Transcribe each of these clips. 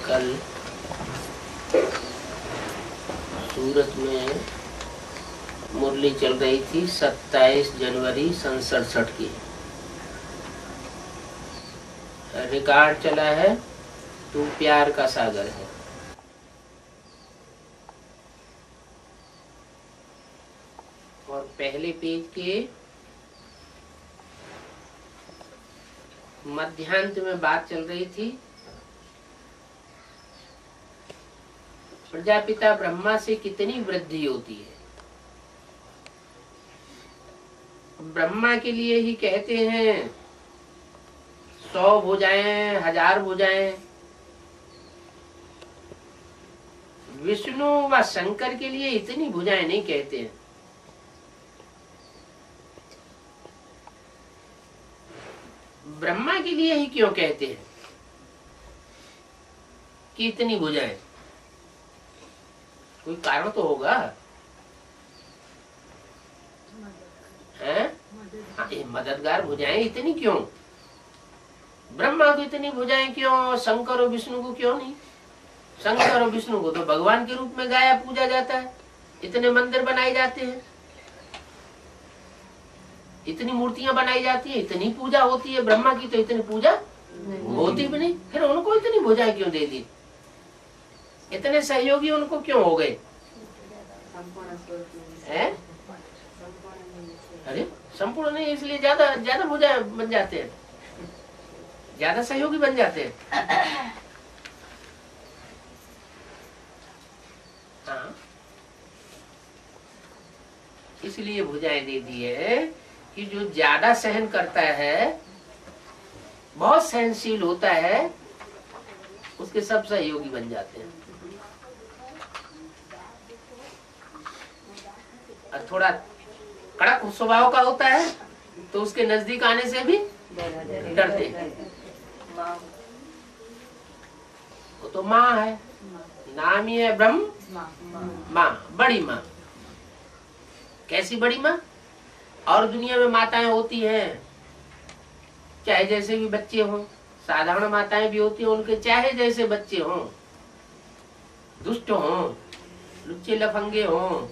कल सूरत में मुरली चल रही थी 27 जनवरी सन 67 की। रिकॉर्ड चला है तू प्यार का सागर है। और पहले पेज के मध्यांत में बात चल रही थी प्रजापिता ब्रह्मा से कितनी वृद्धि होती है। ब्रह्मा के लिए ही कहते हैं 100 भुजाएं 1000 भुजाएं। विष्णु व शंकर के लिए इतनी भुजाएं नहीं कहते हैं। ब्रह्मा के लिए ही क्यों कहते हैं कि इतनी भुजाएं? कोई कारण तो होगा हैं? मददगार भुजाएं इतनी क्यों? ब्रह्मा को इतनी भुजाएं क्यों? शंकर और विष्णु को क्यों नहीं? शंकर और विष्णु को तो भगवान के रूप में गाया पूजा जाता है। इतने मंदिर बनाए जाते हैं, इतनी मूर्तियां बनाई जाती है, इतनी पूजा होती है। ब्रह्मा की तो इतनी पूजा होती भी नहीं, फिर उनको इतनी भुजाएं क्यों दे दी? इतने सहयोगी उनको क्यों हो गए? अरे संपूर्ण नहीं, इसलिए ज्यादा ज्यादा भुजा बन जाते हैं, ज्यादा सहयोगी बन जाते हैं। हाँ, इसलिए भुजाएं दे दी है कि जो ज्यादा सहन करता है, बहुत सहनशील होता है, उसके सब सहयोगी बन जाते हैं। और थोड़ा कड़क स्वभाव का होता है तो उसके नजदीक आने से भी डरते हैं। वो तो माँ है, नाम ही है ब्रह्म माँ, बड़ी माँ। कैसी बड़ी माँ? और दुनिया में माताएं होती हैं, चाहे जैसे भी बच्चे हों, साधारण माताएं भी होती हैं, उनके चाहे जैसे बच्चे हों, दुष्ट हों, लुच्चे लफंगे हों,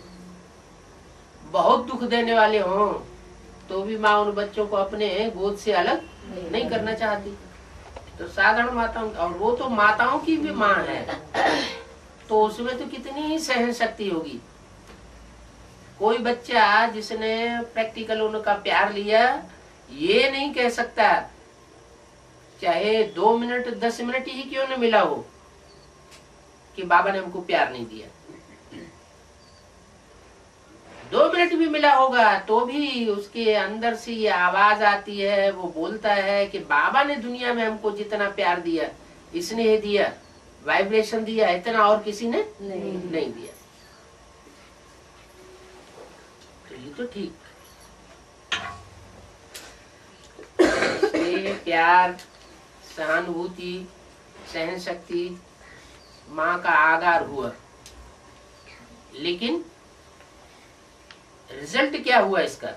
बहुत दुख देने वाले हों, तो भी माँ उन बच्चों को अपने गोद से अलग नहीं करना चाहती। तो साधारण माताओं, और वो तो माताओं की भी माँ है, तो उसमें तो कितनी ही सहन शक्ति होगी। कोई बच्चा जिसने प्रैक्टिकल उनका प्यार लिया, ये नहीं कह सकता, चाहे 2 मिनट 10 मिनट ही क्यों न मिला हो, कि बाबा ने हमको प्यार नहीं दिया। 2 मिनट भी मिला होगा तो भी उसके अंदर से ये आवाज आती है, वो बोलता है कि बाबा ने दुनिया में हमको जितना प्यार दिया, स्नेह दिया, वाइब्रेशन दिया, इतना और किसी ने नहीं दिया। तो ये तो ठीक। प्यार, सहानुभूति, सहन शक्ति माँ का आगार हुआ, लेकिन रिजल्ट क्या हुआ इसका?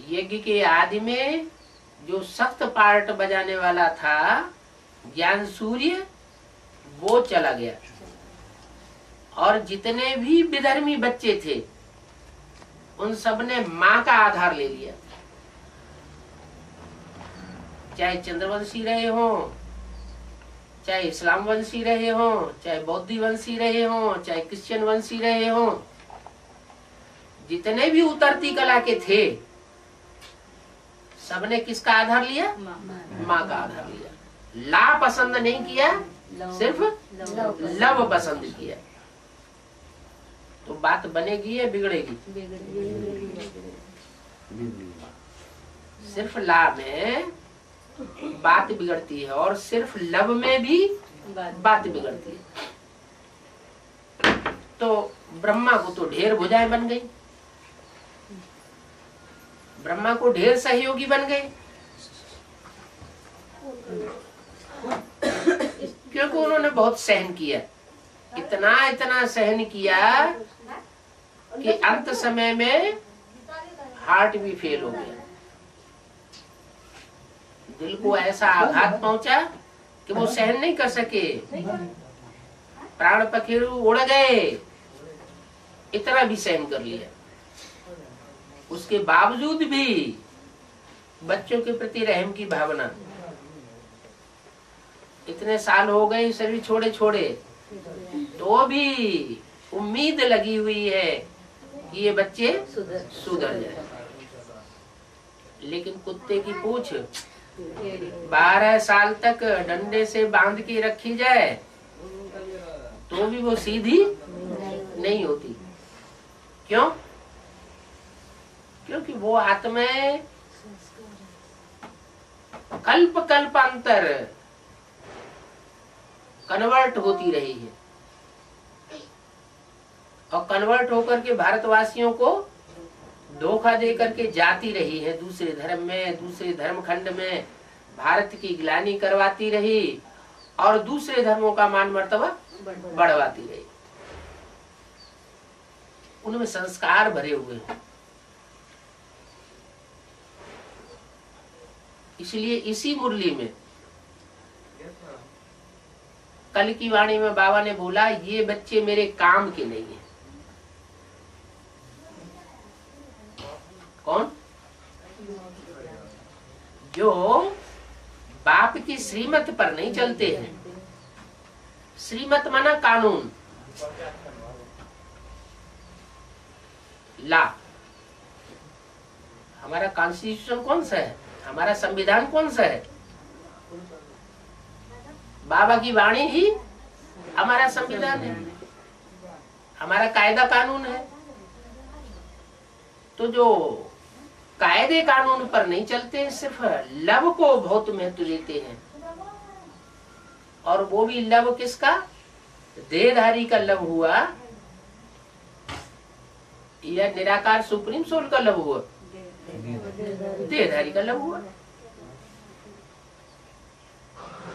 यज्ञ के आदि में जो सख्त पार्ट बजाने वाला था ज्ञान सूर्य, वो चला गया, और जितने भी विधर्मी बच्चे थे उन सब ने माँ का आधार ले लिया। चाहे चंद्रवंशी रहे हों, चाहे इस्लाम वंशी रहे हों, चाहे बौद्धी वंशी रहे हों, चाहे क्रिश्चियन वंशी रहे हों, जितने भी उतरती कला के थे, सबने किसका आधार लिया? माँ का आधार लिया। ला पसंद नहीं किया, सिर्फ लव पसंद किया। तो बात बनेगी या बिगड़ेगी? सिर्फ ला में बात बिगड़ती है, और सिर्फ लव में भी बात बिगड़ती है। तो ब्रह्मा को तो ढेर भुजाएं बन गई, ब्रह्मा को ढेर सहयोगी बन गए, क्योंकि उन्होंने बहुत सहन किया। इतना सहन किया कि अंत समय में हार्ट भी फेल हो गया। दिल को ऐसा आघात पहुंचा कि वो सहन नहीं कर सके, प्राण पखेरु उड़ गए, इतना भी सहन कर लिया। उसके बावजूद भी बच्चों के प्रति रहम की भावना, इतने साल हो गए शरीर छोड़े छोड़े, तो भी उम्मीद लगी हुई है कि ये बच्चे सुधर जाए। लेकिन कुत्ते की पूंछ 12 साल तक डंडे से बांध के रखी जाए तो भी वो सीधी नहीं होती। क्यों? क्योंकि वो आत्माएं कल्प कल्पांतर कन्वर्ट होती रही है, और कन्वर्ट होकर के भारतवासियों को धोखा दे करके जाती रही है दूसरे धर्म में, दूसरे धर्म खंड में भारत की ग्लानि करवाती रही और दूसरे धर्मों का मान मर्तबा बढ़वाती रही। उनमें संस्कार भरे हुए हैं। इसलिए इसी मुरली में कल की वाणी में बाबा ने बोला, ये बच्चे मेरे काम के नहीं है। कौन? जो बाप की श्रीमत पर नहीं चलते हैं। श्रीमत माना कानून, ला। हमारा कॉन्स्टिट्यूशन कौन सा है? हमारा संविधान कौन सा है? बाबा की वाणी ही हमारा संविधान है, हमारा कायदा कानून है। तो जो कायदे कानून पर नहीं चलते, सिर्फ लव को बहुत महत्व देते हैं, और वो भी लव किसका? देहधारी का लव हुआ या निराकार सुप्रीम सोल का लव हुआ? देहधारी का लव हुआ।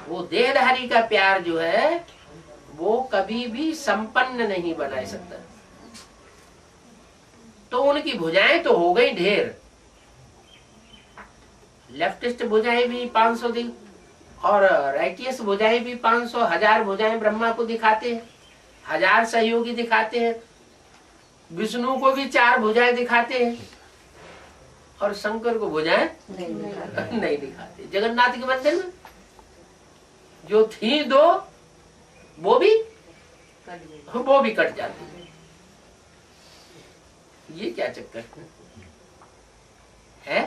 वो देहधारी का प्यार जो है वो कभी भी संपन्न नहीं बना सकता। तो उनकी भुजाएं तो हो गई ढेर, लेफ्टिस्ट भुजाएं भी 500 दिन और राइटियस भुजाएं भी 500, 1000 भुजाएं ब्रह्मा को दिखाते हैं, 1000 सहयोगी दिखाते हैं, विष्णु को भी 4 भुजाएं दिखाते हैं, और शंकर को भुजाएं नहीं दिखाते। जगन्नाथ के मंदिर में जो थी 2 वो भी कट जाती है। ये क्या चक्कर है?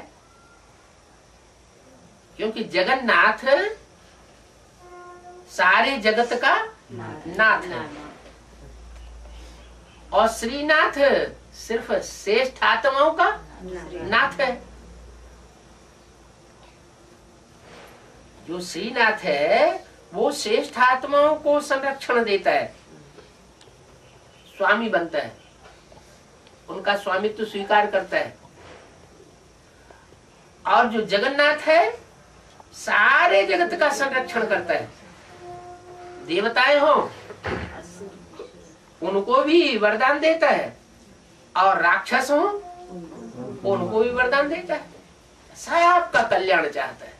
क्योंकि जगन्नाथ सारे जगत का नाथ है, और श्रीनाथ सिर्फ श्रेष्ठ आत्माओं का नाथ है। जो श्रीनाथ है वो श्रेष्ठ आत्माओं को संरक्षण देता है, स्वामी बनता है, उनका स्वामित्व स्वीकार करता है। और जो जगन्नाथ है सारे जगत का संरक्षण करता है। देवताएं हो उनको भी वरदान देता है, और राक्षस हो उनको भी वरदान देता है। सबका कल्याण चाहता है।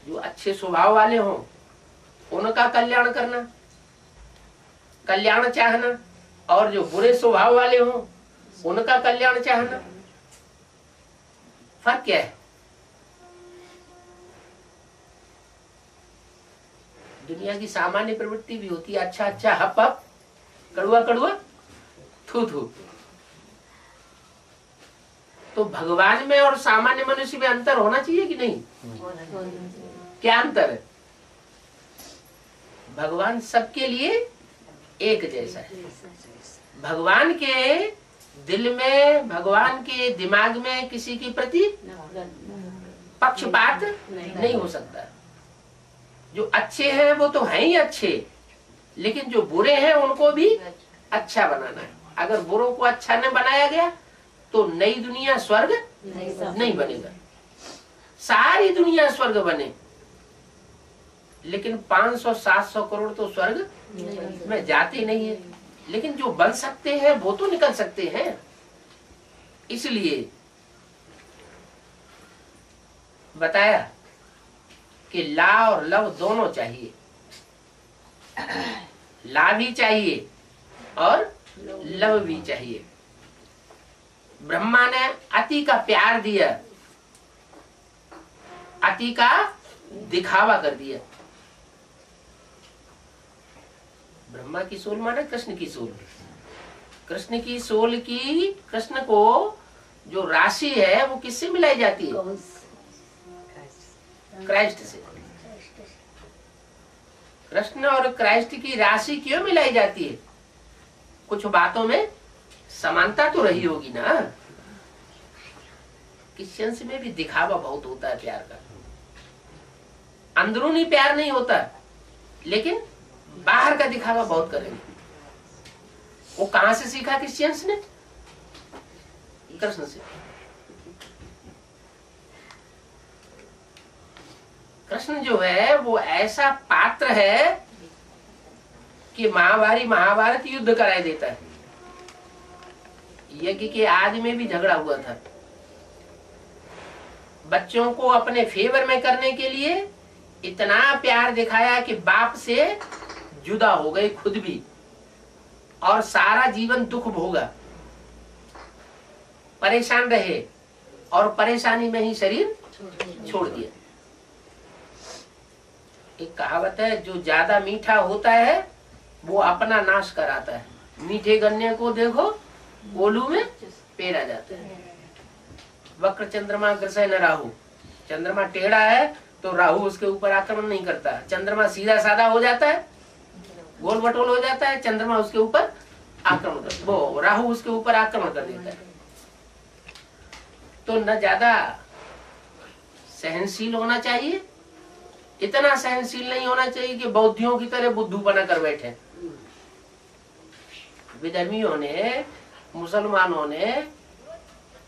जो अच्छे स्वभाव वाले हो उनका कल्याण करना, कल्याण चाहना, और जो बुरे स्वभाव वाले हो उनका कल्याण चाहना, फर्क क्या है? दुनिया की सामान्य प्रवृत्ति भी होती है, अच्छा अच्छा, हप हप, कड़ुआ कड़ुआ, थू थू। तो भगवान में और सामान्य मनुष्य में अंतर होना चाहिए कि नहीं? क्या अंतर है? भगवान सबके लिए एक जैसा है। भगवान के दिल में, भगवान के दिमाग में किसी के प्रति पक्षपात नहीं हो सकता। जो अच्छे हैं वो तो हैं ही अच्छे, लेकिन जो बुरे हैं उनको भी अच्छा बनाना है। अगर बुरों को अच्छा न बनाया गया तो नई दुनिया स्वर्ग नहीं बनेगा। सारी दुनिया स्वर्ग बने, लेकिन 500-700 करोड़ तो स्वर्ग में जाते नहीं है। लेकिन जो बन सकते हैं वो तो निकल सकते हैं। इसलिए बताया कि ला और लव दोनों चाहिए, ला भी चाहिए और लव भी चाहिए। ब्रह्मा ने अति का प्यार दिया, अति का दिखावा कर दिया। ब्रह्मा की सोल माने कृष्ण की सोल, कृष्ण की सोल की, कृष्ण को जो राशि है वो किससे मिलाई जाती है? क्राइस्ट से। कृष्ण और क्राइस्ट की राशि क्यों मिलाई जाती है? कुछ बातों में समानता तो रही होगी ना। क्रिश्चियंस में भी दिखावा बहुत होता है प्यार का, अंदरूनी प्यार नहीं होता, लेकिन बाहर का दिखावा बहुत करेंगे। वो कहां से सीखा क्रिश्चियंस ने? कृष्ण से। कृष्ण जो है वो ऐसा पात्र है कि महाभारत युद्ध कराए देता है। यज्ञ के आदि में भी झगड़ा हुआ था। बच्चों को अपने फेवर में करने के लिए इतना प्यार दिखाया कि बाप से जुदा हो गए खुद भी, और सारा जीवन दुख भोगा, परेशान रहे और परेशानी में ही शरीर छोड़ दिया। एक कहावत है, जो ज्यादा मीठा होता है वो अपना नाश कराता है। मीठे गन्ने को देखो कोलू में पेरा जाता है। वक्र चंद्रमा ग्रसय न राहु, चंद्रमा टेढ़ा है तो राहु उसके ऊपर आक्रमण नहीं करता। चंद्रमा सीधा साधा हो जाता है, गोल बटोल हो जाता है, चंद्रमा उसके ऊपर आक्रमण कर, वो राहु उसके ऊपर आक्रमण कर देता है। तो न ज्यादा सहनशील होना चाहिए, इतना सहनशील नहीं होना चाहिए कि बौद्धियों की तरह बुद्धू बना कर बैठे। विधर्मियों ने, मुसलमानों ने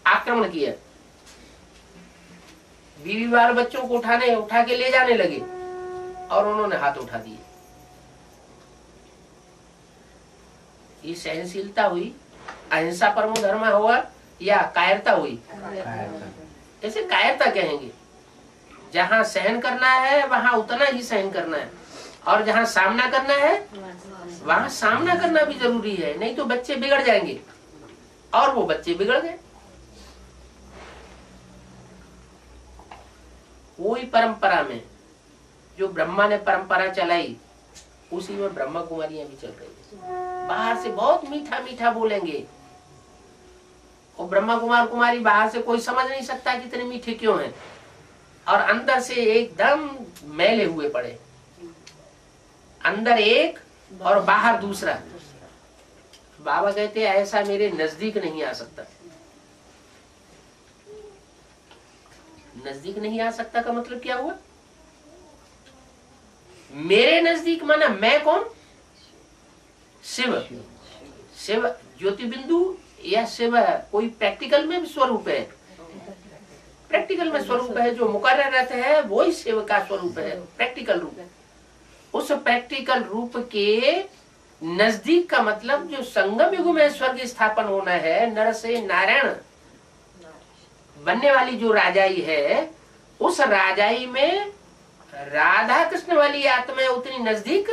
आक्रमण किया, बीवी बाल बच्चों को उठा के ले जाने लगे और उन्होंने हाथ उठा दिए। ये सहनशीलता हुई? अहिंसा परमो धर्म हुआ या कायरता हुई? ऐसे कायरता कहेंगे। जहाँ सहन करना है वहाँ उतना ही सहन करना है, और जहाँ सामना करना है वहाँ सामना करना भी जरूरी है, नहीं तो बच्चे बिगड़ जाएंगे। और वो बच्चे बिगड़ गए। वही परंपरा में जो ब्रह्मा ने परंपरा चलाई, उसी में ब्रह्मा कुमारियां भी चल रही है। बाहर से बहुत मीठा मीठा बोलेंगे, और ब्रह्मा कुमार कुमारी बाहर से कोई समझ नहीं सकता कितने मीठे क्यों हैं, और अंदर से एकदम मैले हुए पड़े। अंदर एक और बाहर दूसरा। बाबा कहते हैं ऐसा मेरे नजदीक नहीं आ सकता। नजदीक नहीं आ सकता का मतलब क्या हुआ? मेरे नजदीक माना मैं कौन? शिव। शिव ज्योति बिंदु या शिव कोई प्रैक्टिकल में भी स्वरूप है? प्रैक्टिकल में स्वरूप है, जो मुकर्रर रहते हैं वही शिव का स्वरूप है, प्रैक्टिकल रूप। उस प्रैक्टिकल रूप के नजदीक का मतलब जो संगम युग में स्वर्ग स्थापन होना है, नर से नारायण बनने वाली जो राजाई है, उस राजाई में राधा कृष्ण वाली आत्मा उतनी नजदीक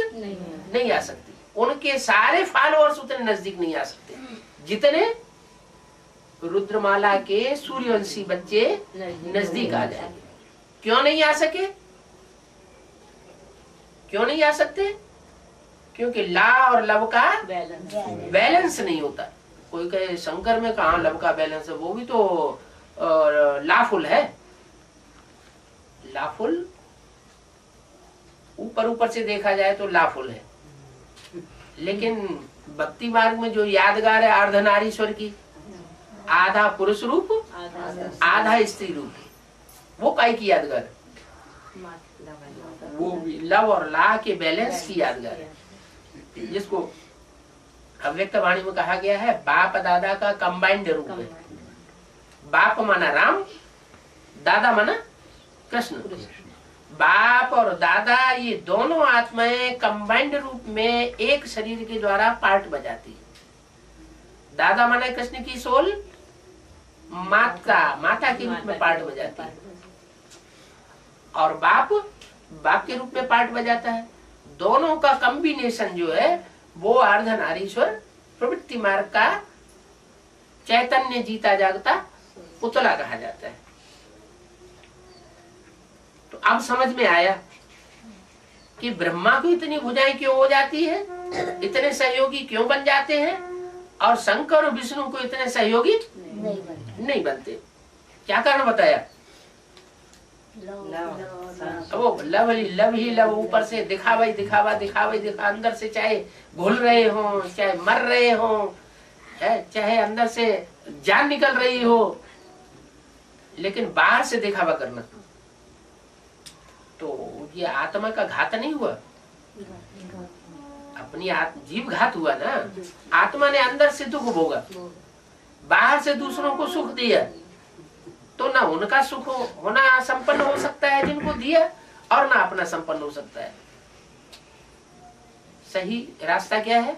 नहीं आ सकती। उनके सारे फॉलोअर्स उतने नजदीक नहीं आ सकते जितने रुद्रमाला के सूर्यवंशी बच्चे नजदीक आ जाएंगे। क्यों नहीं आ सके? क्यों नहीं आ सकते? क्योंकि ला और लव का बैलेंस नहीं होता। कोई कहे शंकर में कहा लव का बैलेंस है, वो भी तो लाफुल है। लाफुल ऊपर से देखा जाए तो लाफुल है, लेकिन भक्ति मार्ग में जो यादगार है अर्धनारीश्वर की, आधा पुरुष रूप आधा स्त्री रूप, वो काय की यादगार? वो लव और ला के बैलेंस की यादगार है, जिसको अव्यक्त वाणी में कहा गया है बाप दादा का कंबाइंड रूप है। बाप माना राम, दादा माना कृष्ण। बाप और दादा ये दोनों आत्माएं कंबाइंड रूप में एक शरीर के द्वारा पार्ट बजाती है। दादा माना कृष्ण की सोल, माता के रूप में पार्ट बजाती है। और बाप के रूप में पार्ट बजाता है। दोनों का कॉम्बिनेशन जो है वो अर्धनारीश्वर प्रवृत्ति मार्ग का चैतन्य जीता जागता पुतला कहा जाता है। तो अब समझ में आया कि ब्रह्मा को इतनी भुजाएं क्यों हो जाती है, इतने सहयोगी क्यों बन जाते हैं, और शंकर और विष्णु को इतने सहयोगी नहीं बनते। क्या कारण बताया? वो लव ही लव, ऊपर से दिखावा ही दिखावा, अंदर से चाहे घुल रहे हो, चाहे मर रहे हो, चाहे अंदर से जान निकल रही हो, लेकिन बाहर से दिखावा करना, तो ये आत्मा का घात नहीं हुआ, अपनी जीव घात हुआ ना। आत्मा ने अंदर से दुख भोगा, बाहर से दूसरों को सुख दिया, तो ना उनका सुख होना संपन्न हो सकता है जिनको दिया, और ना अपना संपन्न हो सकता है। सही रास्ता क्या है?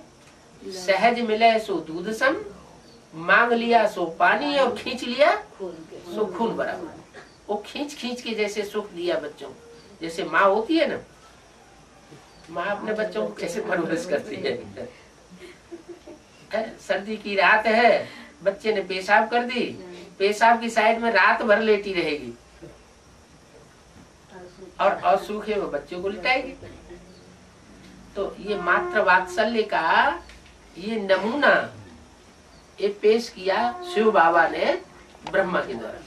सहज मिले सो दूध सम, मांग लिया सो पानी, और खींच लिया सो खून बराबर। वो खींच के जैसे सुख दिया बच्चों, जैसे माँ होती है ना, माँ अपने बच्चों को कैसे परवरिश करती है। सर्दी की रात है, बच्चे ने पेशाब कर दी, पेशाब की साइड में रात भर लेटी रहेगी, और सूखे वो बच्चों को लिटाएगी। तो ये मात्र वात्सल्य का ये नमूना ये पेश किया शिव बाबा ने ब्रह्मा के द्वारा,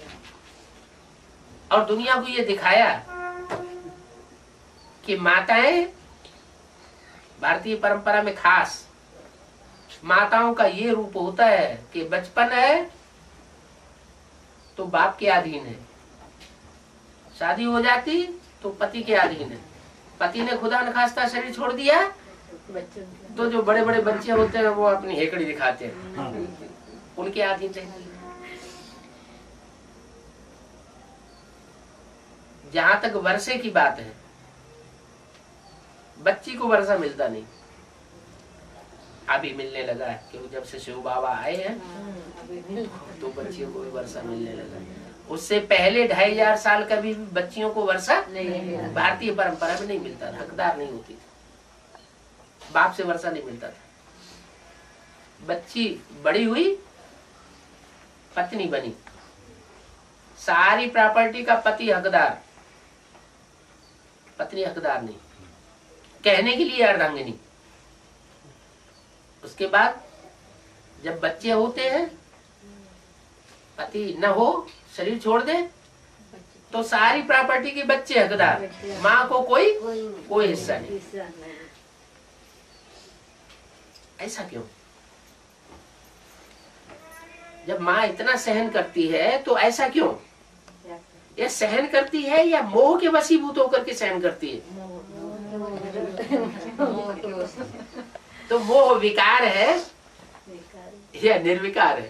और दुनिया को ये दिखाया कि माताएं, भारतीय परंपरा में खास माताओं का ये रूप होता है कि बचपन है तो बाप के अधीन है, शादी हो जाती तो पति के अधीन है, पति ने खुदा न खास्ता शरीर छोड़ दिया तो जो बड़े बड़े बच्चे होते हैं वो अपनी हेकड़ी दिखाते हैं, उनके अधीन रहती है। जहां तक वर्षे की बात है, बच्ची को वर्षा मिलता नहीं, अभी मिलने लगा है, क्योंकि जब से शिव बाबा आए हैं तो बच्चियों को भी वर्षा मिलने लगा। उससे पहले 2500 साल का भी बच्चियों को वर्षा भारतीय परंपरा में नहीं मिलता था, हकदार नहीं होती थी, बाप से वर्षा नहीं मिलता था। बच्ची बड़ी हुई, पत्नी बनी, सारी प्रॉपर्टी का पति हकदार, पत्नी हकदार नहीं, कहने के लिए अर्धांगिनी। उसके बाद जब बच्चे होते हैं, पति न हो, शरीर छोड़ दे, तो सारी प्रॉपर्टी के बच्चे हकदार, माँ को कोई हिस्सा नहीं। ऐसा क्यों? जब माँ इतना सहन करती है तो ऐसा क्यों? ये सहन करती है या मोह के वशीभूत होकर के सहन करती है? तो मोह विकार है या निर्विकार है?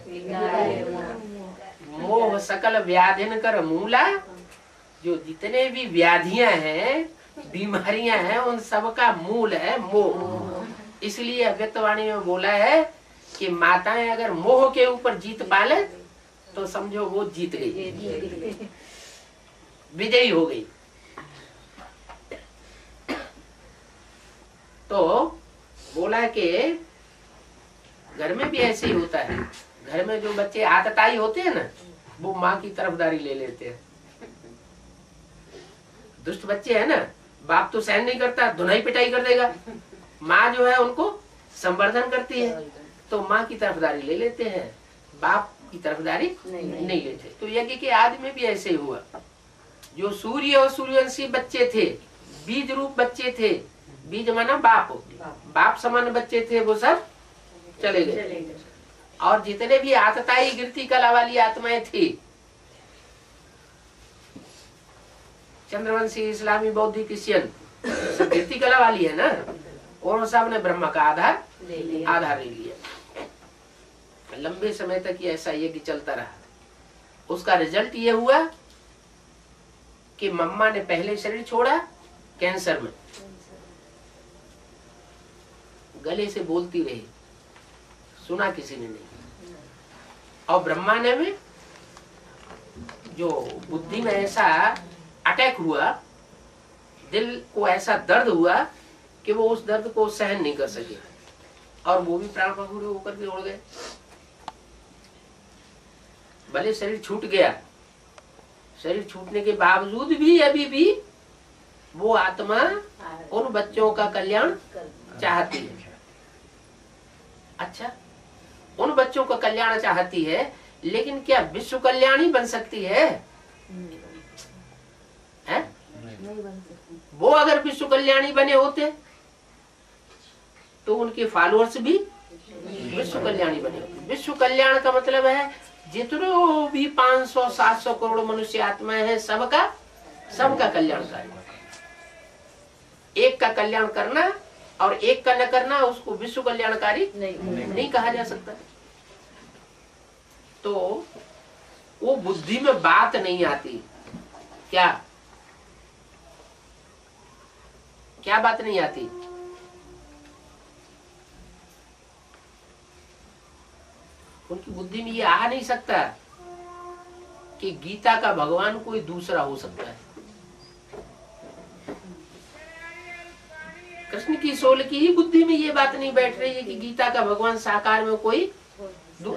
मोह सकल व्याधिन कर मूला, जो जितने भी व्याधियां हैं, बीमारियां हैं, उन सब का मूल है मोह। इसलिए अव्यक्तवाणी में बोला है कि माताएं अगर मोह के ऊपर जीत पाले तो समझो वो जीत गई, विजयी हो गई। तो बोला कि घर में भी ऐसे ही होता है, घर में जो बच्चे आतताई होते हैं ना, वो माँ की तरफदारी ले लेते हैं। दुष्ट बच्चे हैं ना, बाप तो सहन नहीं करता, धुनाई पिटाई कर देगा, माँ जो है उनको संवर्धन करती है, तो माँ की तरफदारी ले लेते हैं, बाप की तरफदारी नहीं लेते। तो यज्ञ के आदि में भी ऐसे ही हुआ। जो सूर्य और सूर्यवंशी बच्चे थे, बीज रूप बच्चे थे, बीज माना बाप समान बच्चे थे, वो सब चले गए। और जितने भी आतताई गिरती कला वाली आत्माएं थी, चंद्रवंशी, इस्लामी, बौद्धिक, क्रिश्चियन, सब गिरती कला वाली है ना, और सब ने ब्रह्मा का आधार ले लिया। लंबे समय तक ये ऐसा यज्ञ चलता रहा। उसका रिजल्ट ये हुआ कि मम्मा ने पहले शरीर छोड़ा कैंसर में, गले से बोलती रही, सुना किसी ने नहीं। और ब्रह्मा ने में जो बुद्धि में ऐसा अटैक हुआ दिल को ऐसा दर्द हुआ कि वो उस दर्द को सहन नहीं कर सके और वो भी प्राण पखेरु होकर के उड़ गए। भले शरीर छूट गया, शरीर छूटने के बावजूद भी अभी भी वो आत्मा उन बच्चों का कल्याण चाहती है। अच्छा, उन बच्चों का कल्याण चाहती है, लेकिन क्या विश्व कल्याणी बन सकती है? है? वो अगर विश्व कल्याणी बने होते तो उनके फॉलोअर्स भी विश्व कल्याणी बने होते। विश्व कल्याण का मतलब है जितने भी 500-700 करोड़ मनुष्य आत्माएं हैं, सबका कल्याण करना। एक का कल्याण करना और एक का न करना, उसको विश्व कल्याणकारी नहीं कहा जा सकता। तो वो बुद्धि में बात नहीं आती। क्या बात नहीं आती? उनकी बुद्धि में ये आ नहीं सकता कि गीता का भगवान कोई दूसरा हो सकता है। कृष्ण की सोल की ही बुद्धि में ये बात नहीं बैठ रही है कि गीता का भगवान साकार में कोई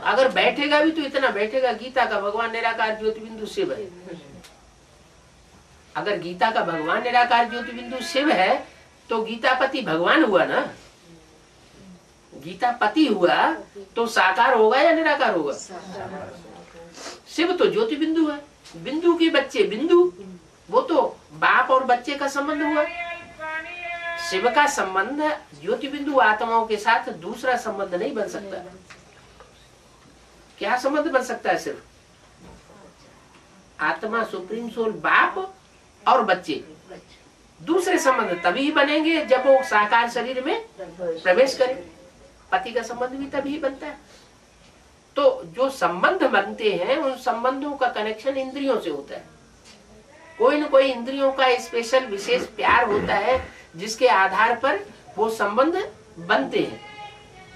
अगर बैठेगा भी तो इतना बैठेगा, गीता का भगवान निराकार ज्योति बिंदु शिव है। अगर गीता का भगवान निराकार ज्योति बिंदु शिव है तो गीतापति भगवान हुआ ना। गीतापति हुआ तो साकार होगा या निराकार होगा? शिव तो ज्योति बिंदु है, बिंदु के बच्चे बिंदु, वो तो बाप और बच्चे का संबंध हुआ। शिव का संबंध ज्योति बिंदु आत्माओं के साथ दूसरा संबंध नहीं बन सकता। क्या संबंध बन सकता है? सिर्फ आत्मा सुप्रीम सोल बाप और बच्चे। दूसरे संबंध तभी बनेंगे जब वो साकार शरीर में प्रवेश करे। पति का संबंध भी तभी बनता है। तो जो संबंध बनते हैं उन संबंधों का कनेक्शन इंद्रियों से होता है। कोई न कोई इंद्रियों का स्पेशल विशेष प्यार होता है जिसके आधार पर वो संबंध बनते हैं।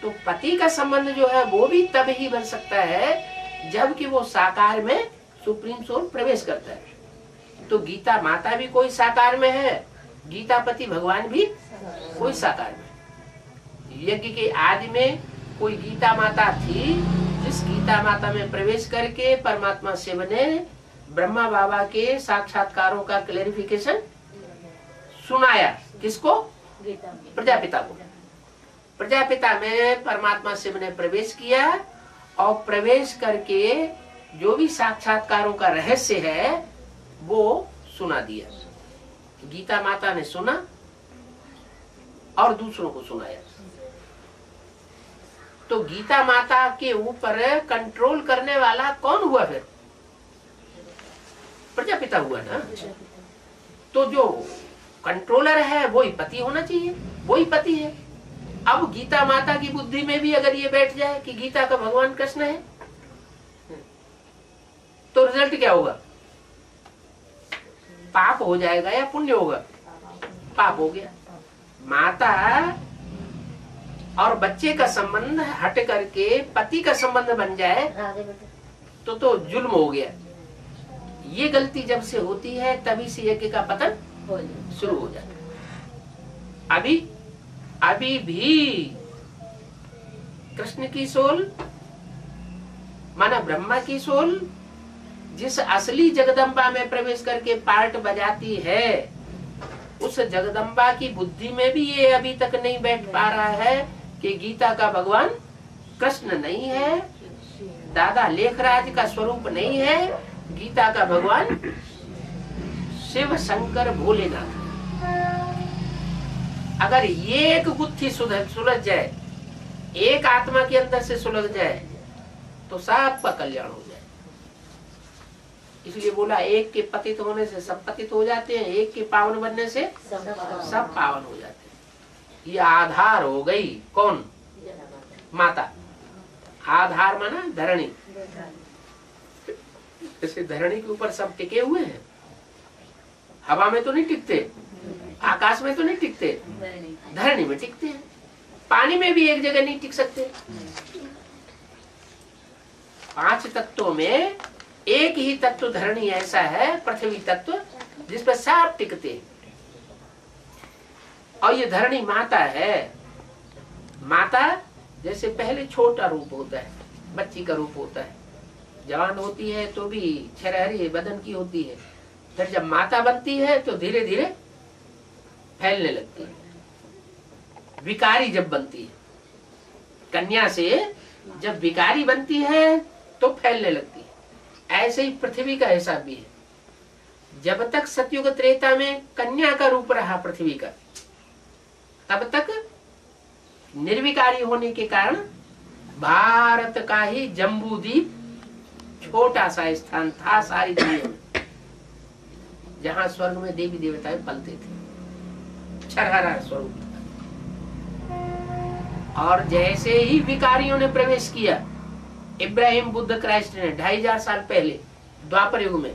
तो पति का संबंध जो है वो भी तब ही बन सकता है जबकि वो साकार में सुप्रीम सोल प्रवेश करता है। तो गीता माता भी कोई साकार में है, गीतापति भगवान भी कोई साकार में। यज्ञ के आदि में कोई गीता माता थी, जिस गीता माता में प्रवेश करके परमात्मा शिव ने ब्रह्मा बाबा के साक्षात्कारों का क्लेरिफिकेशन सुनाया। किसको? प्रजापिता को। प्रजापिता में परमात्मा शिव ने प्रवेश किया और प्रवेश करके जो भी साक्षात्कारों का रहस्य है वो सुना दिया। गीता माता ने सुना और दूसरों को सुनाया। तो गीता माता के ऊपर कंट्रोल करने वाला कौन हुआ? फिर प्रजापिता हुआ ना। तो जो कंट्रोलर है वही पति होना चाहिए, वही पति है। अब गीता माता की बुद्धि में भी अगर ये बैठ जाए कि गीता का भगवान कृष्ण है तो रिजल्ट क्या होगा? पाप हो जाएगा या पुण्य होगा? पाप हो गया। माता और बच्चे का संबंध हट करके पति का संबंध बन जाए तो जुल्म हो गया। ये गलती जब से होती है तभी से यज्ञ का पतन शुरू हो जाता है। अभी भी कृष्ण की सोल माना ब्रह्मा की सोल जिस असली जगदम्बा में प्रवेश करके पार्ट बजाती है, उस जगदम्बा की बुद्धि में भी ये अभी तक नहीं बैठ पा रहा है कि गीता का भगवान कृष्ण नहीं है, दादा लेखराज का स्वरूप नहीं है, गीता का भगवान शिव शंकर भोलेनाथ। अगर ये एक गुत्थी सुलझ जाए, एक आत्मा के अंदर से सुलझ जाए तो सबका कल्याण हो जाए। इसलिए बोला एक के पतित होने से सब पतित हो जाते हैं, एक के पावन बनने से सब पावन हो जाते हैं। ये आधार हो गई कौन? माता। आधार माना धरणी। जैसे धरणी के ऊपर सब टिके हुए हैं, हवा में तो नहीं टिकते, आकाश में तो नहीं टिकते, धरणी में टिकते हैं। पानी में भी एक जगह नहीं टिक सकते। 5 तत्वों में एक ही तत्व धरणी ऐसा है, पृथ्वी तत्व, जिस पर सब टिकते। और ये धरणी माता है। माता जैसे पहले छोटा रूप होता है, बच्ची का रूप होता है, जवान होती है तो भी छरहरी बदन की होती है, फिर जब माता बनती है तो धीरे धीरे फैलने लगती है। विकारी जब बनती है, कन्या से जब विकारी बनती है तो फैलने लगती है। ऐसे ही पृथ्वी का हिसाब भी है। जब तक सतयुग त्रेता में कन्या का रूप रहा पृथ्वी का, तब तक निर्विकारी होने के कारण भारत का ही जम्बूद्वीप छोटा सा स्थान था सारी दुनिया में, जहां स्वर्ग में देवी देवताएं पलते थे, छरहरा स्वरूप था। और जैसे ही विकारियों ने प्रवेश किया, इब्राहिम बुद्ध क्राइस्ट ने 2500 साल पहले द्वापर युग में,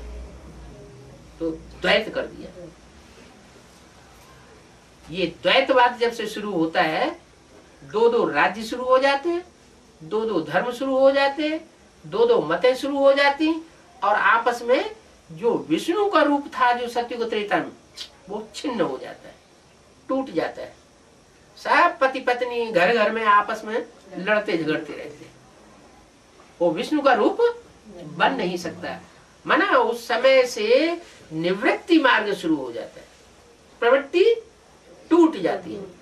तो द्वैत कर दिया। ये द्वैतवाद जब से शुरू होता है, दो दो राज्य शुरू हो जाते, दो दो धर्म शुरू हो जाते, दो दो मतें शुरू हो जाती, और आपस में जो विष्णु का रूप था जो सतयुग त्रेता में, वो छिन्न हो जाता है, टूट जाता है। सब पति पत्नी घर घर में आपस में लड़ते झगड़ते रहते, वो विष्णु का रूप बन नहीं सकता। माना उस समय से निवृत्ति मार्ग शुरू हो जाता है, प्रवृत्ति टूट जाती है।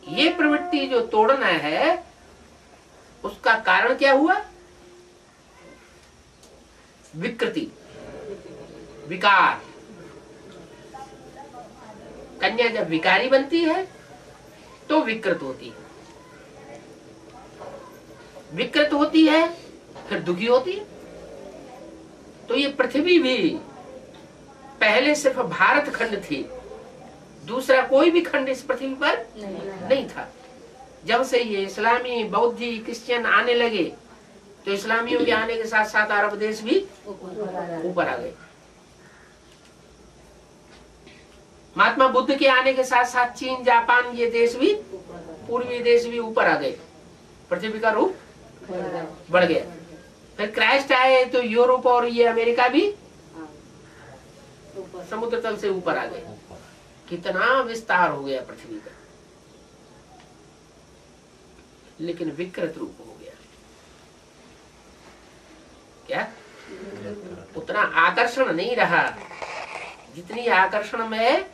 ये प्रवृत्ति जो तोड़ना है, उसका कारण क्या हुआ? विकृति, विकार। कन्या जब विकारी बनती है तो विकृत होती है, विकृत होती है फिर दुखी होती है। तो ये पृथ्वी भी पहले सिर्फ भारत खंड थी, दूसरा कोई भी खंड इस पृथ्वी पर नहीं था। जब से ये इस्लामी, बौद्धि, क्रिश्चियन आने लगे, तो इस्लामियों के आने के साथ साथ अरब देश भी ऊपर आ गए। महात्मा बुद्ध के आने के साथ साथ चीन, जापान, ये देश भी, पूर्वी देश भी ऊपर आ गए, पृथ्वी का रूप बढ़ गया। फिर क्राइस्ट आए तो यूरोप और ये अमेरिका भी समुद्र तल से ऊपर आ गए। कितना विस्तार हो गया पृथ्वी का, लेकिन विकृत रूप हो गया। क्या? उतना आकर्षण नहीं रहा जितनी आकर्षण में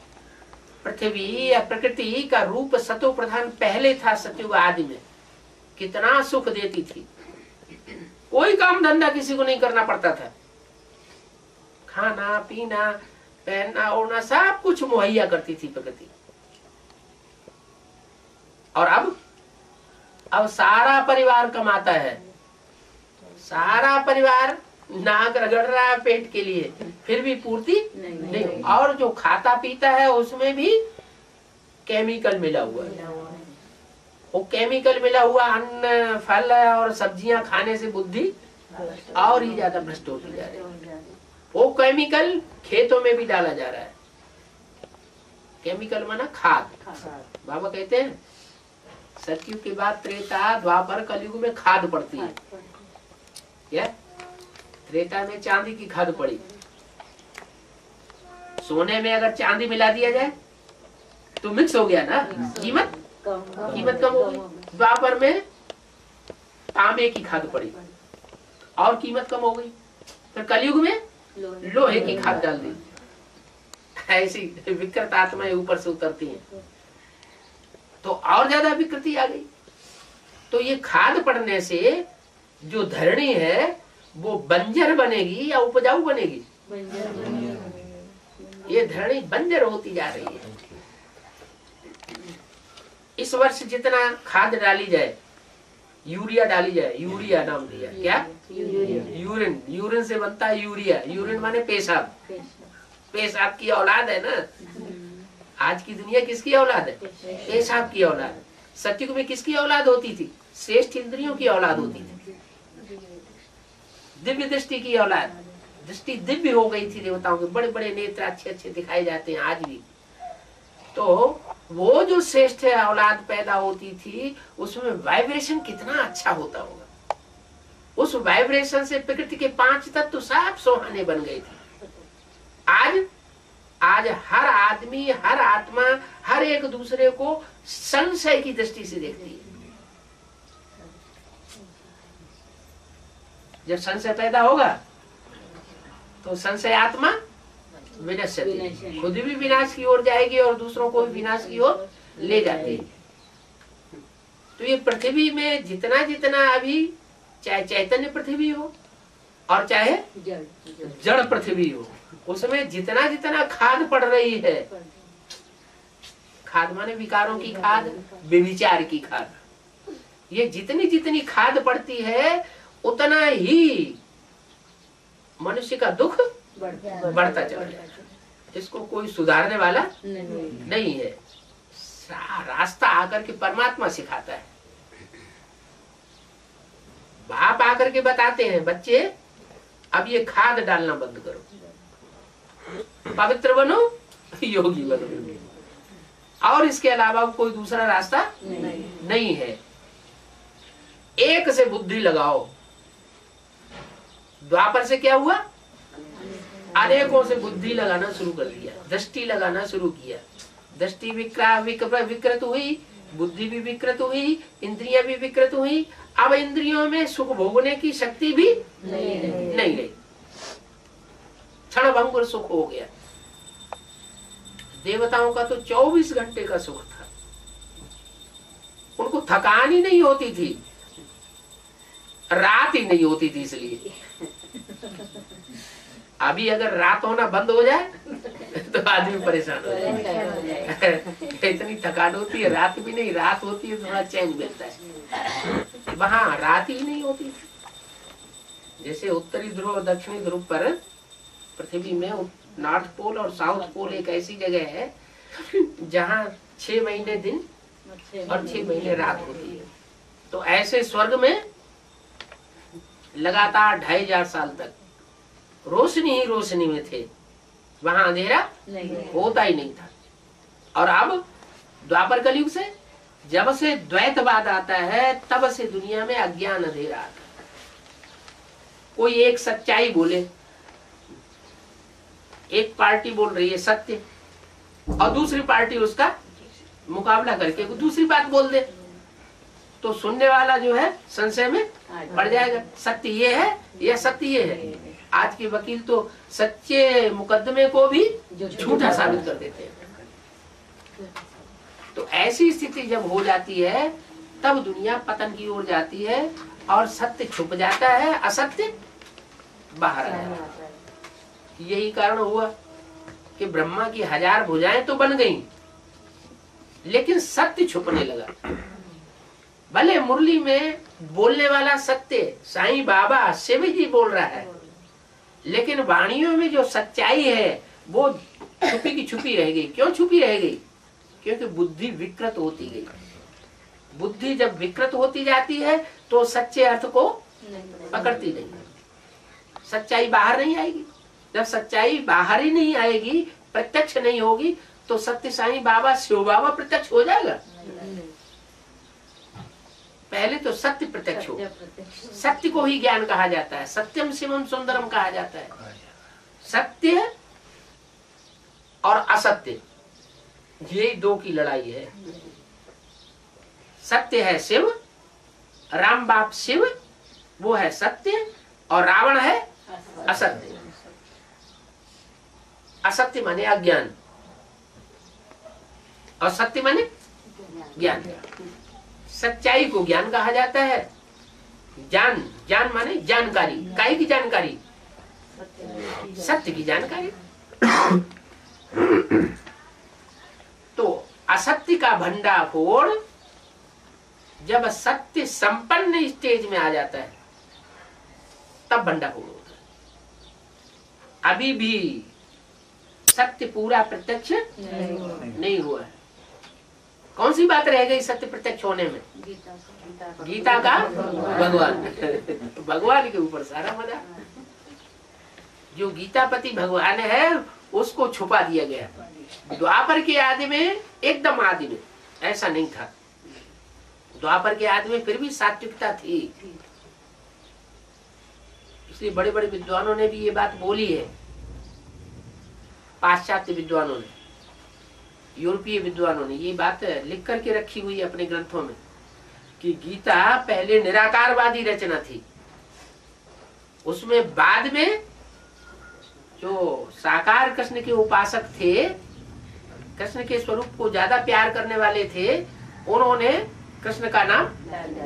पृथ्वी या प्रकृति का रूप सतो प्रधान पहले था। सतयुग आदि में कितना सुख देती थी, कोई काम धंधा किसी को नहीं करना पड़ता था, खाना पीना पहनना ओढ़ना सब कुछ मुहैया करती थी प्रकृति। और अब सारा परिवार कमाता है, सारा परिवार नाक रगड़ रहा है पेट के लिए, फिर भी पूर्ति नहीं। और जो खाता पीता है उसमें भी केमिकल मिला हुआ है। वो केमिकल मिला हुआ अन्न, फल और सब्जियां खाने से बुद्धि और ही ज्यादा भ्रष्ट होती जा रही है। वो केमिकल खेतों में भी डाला जा रहा है। केमिकल माना खाद। बाबा कहते हैं सतयुग के बाद त्रेता, द्वापर, कलयुग में खाद पड़ती है। क्या? त्रेता में चांदी की खाद पड़ी। सोने में अगर चांदी मिला दिया जाए तो मिक्स हो गया ना, कीमत कम हो गई। द्वापर में तांबे की खाद पड़ी और कीमत कम हो गई। फिर कलयुग में लोहे की खाद डाल दी। ऐसी विकृत आत्माएं ऊपर से उतरती हैं तो और ज्यादा विकृति आ गई। तो ये खाद पड़ने से जो धरणी है वो बंजर बनेगी या उपजाऊ बनेगी? ये धरणी बंजर होती जा रही है। इस वर्ष जितना खाद डाली जाए, यूरिया डाली जाए, यूरिया नाम दिया। क्या? यूरिन। यूरिन से बनता है यूरिया। यूरिन माने पेशाब। पेशाब की औलाद है ना। आज की दुनिया किसकी औलाद है? पेशाब की औलाद। सतयुग में किसकी औलाद होती थी? श्रेष्ठ इंद्रियों की औलाद होती थी, दिव्य दृष्टि की औलाद। दृष्टि दिव्य हो गई थी देवताओं के, बड़े बड़े नेत्र अच्छे अच्छे दिखाई जाते हैं आज भी। तो वो जो श्रेष्ठ औलाद पैदा होती थी उसमें वाइब्रेशन कितना अच्छा होता होगा। उस वाइब्रेशन से प्रकृति के 5 तत्व सब सुहाने बन गए थे। आज हर आदमी, हर आत्मा, हर एक दूसरे को संशय की दृष्टि से देखती है। जब संशय पैदा होगा तो संशय आत्मा विनश्यति, खुद भी विनाश की ओर जाएगी और दूसरों को भी विनाश की ओर ले जाती है। तो ये पृथ्वी में जितना जितना अभी, चाहे चैतन्य पृथ्वी हो और चाहे जड़ पृथ्वी हो, उसमें जितना जितना खाद पड़ रही है, खाद माने विकारों की खाद, व्यभिचार की खाद, ये जितनी जितनी खाद पड़ती है उतना ही मनुष्य का दुख बढ़ता चला जाता है। इसको कोई सुधारने वाला नहीं है। रास्ता आकर के परमात्मा सिखाता है। बाप आकर के बताते हैं, बच्चे अब ये खाद डालना बंद करो, पवित्र बनो, योगी बनो, और इसके अलावा कोई दूसरा रास्ता नहीं है। एक से बुद्धि लगाओ। द्वापर से क्या हुआ? अनेकों से बुद्धि लगाना शुरू कर दिया, दृष्टि लगाना शुरू किया। दृष्टि विकृत हुई, बुद्धि भी विकृत हुई, इंद्रियां भी विकृत हुई। अब इंद्रियों में सुख भोगने की शक्ति भी नहीं रही, क्षणभंगुर सुख हो गया। देवताओं का तो 24 घंटे का सुख था, उनको थकान ही नहीं होती थी, रात ही नहीं होती थी। इसलिए अभी अगर रात होना बंद हो जाए तो आदमी परेशान हो जाए। इतनी थकान होती है, रात भी नहीं, रात होती है तो थोड़ा चैन मिलता है। वहां रात ही नहीं होती। जैसे उत्तरी ध्रुव और दक्षिणी ध्रुव पर पृथ्वी में नॉर्थ पोल और साउथ पोल एक ऐसी जगह है जहाँ 6 महीने दिन और 6 महीने रात होती है। तो ऐसे स्वर्ग में लगातार 2500 साल तक रोशनी ही रोशनी में थे, वहां अंधेरा होता ही नहीं था। और अब द्वापर कलयुग से जब से द्वैतवाद आता है तब से दुनिया में अज्ञान अंधेरा आता है। कोई एक सच्चाई बोले, एक पार्टी बोल रही है सत्य और दूसरी पार्टी उसका मुकाबला करके दूसरी बात बोल दे, तो सुनने वाला जो है संशय में पड़ जाएगा। सत्य ये है या सत्य ये है। आज के वकील तो सच्चे मुकदमे को भी झूठा साबित कर देते हैं। तो ऐसी स्थिति जब हो जाती है तब दुनिया पतन की ओर जाती है और सत्य छुप जाता है, असत्य बाहर आ जाता है। यही कारण हुआ कि ब्रह्मा की 1000 भुजाएं तो बन गईं, लेकिन सत्य छुपने लगा। भले मुरली में बोलने वाला सत्य साईं बाबा शिव जी बोल रहा है, लेकिन वाणियों में जो सच्चाई है वो छुपी की छुपी रह गई। क्यों छुपी रह गई? क्योंकि बुद्धि विकृत होती गई। बुद्धि जब विकृत होती जाती है तो सच्चे अर्थ को पकड़ती नहीं, सच्चाई बाहर नहीं आएगी। जब सच्चाई बाहर ही नहीं आएगी, प्रत्यक्ष नहीं होगी, तो सत्य साईं बाबा शिव बाबा प्रत्यक्ष हो जाएगा? पहले तो सत्य प्रत्यक्ष हो। सत्य को ही ज्ञान कहा जाता है, सत्यम शिवम सुंदरम कहा जाता है। सत्य और असत्य ये दो की लड़ाई है। सत्य है शिव, राम बाप शिव वो है सत्य, और रावण है असत्य। असत्य माने अज्ञान और सत्य माने ज्ञान। सच्चाई को ज्ञान कहा जाता है। ज्ञान, ज्ञान माने जानकारी। काहे की जानकारी? सत्य की जानकारी। तो असत्य का भंडाफोड़ जब सत्य संपन्न स्टेज में आ जाता है तब भंडाफोड़ होता है। अभी भी सत्य पूरा प्रत्यक्ष नहीं हुआ है। कौन सी बात रह गई सत्य प्रत्यक्ष होने में? गीता का भगवान। भगवान के ऊपर सारा मजा। जो गीतापति भगवान है उसको छुपा दिया गया। द्वापर के आदि में, एकदम आदि में ऐसा नहीं था। द्वापर के आदि में फिर भी सात्विकता थी। इसलिए बड़े बड़े विद्वानों ने भी ये बात बोली है। पाश्चात्य विद्वानों ने, यूरोपीय विद्वानों ने ये बात लिख करके रखी हुई है अपने ग्रंथों में कि गीता पहले निराकारवादी रचना थी, उसमें बाद में जो साकार कृष्ण के उपासक थे, कृष्ण के स्वरूप को ज्यादा प्यार करने वाले थे, उन्होंने कृष्ण का नाम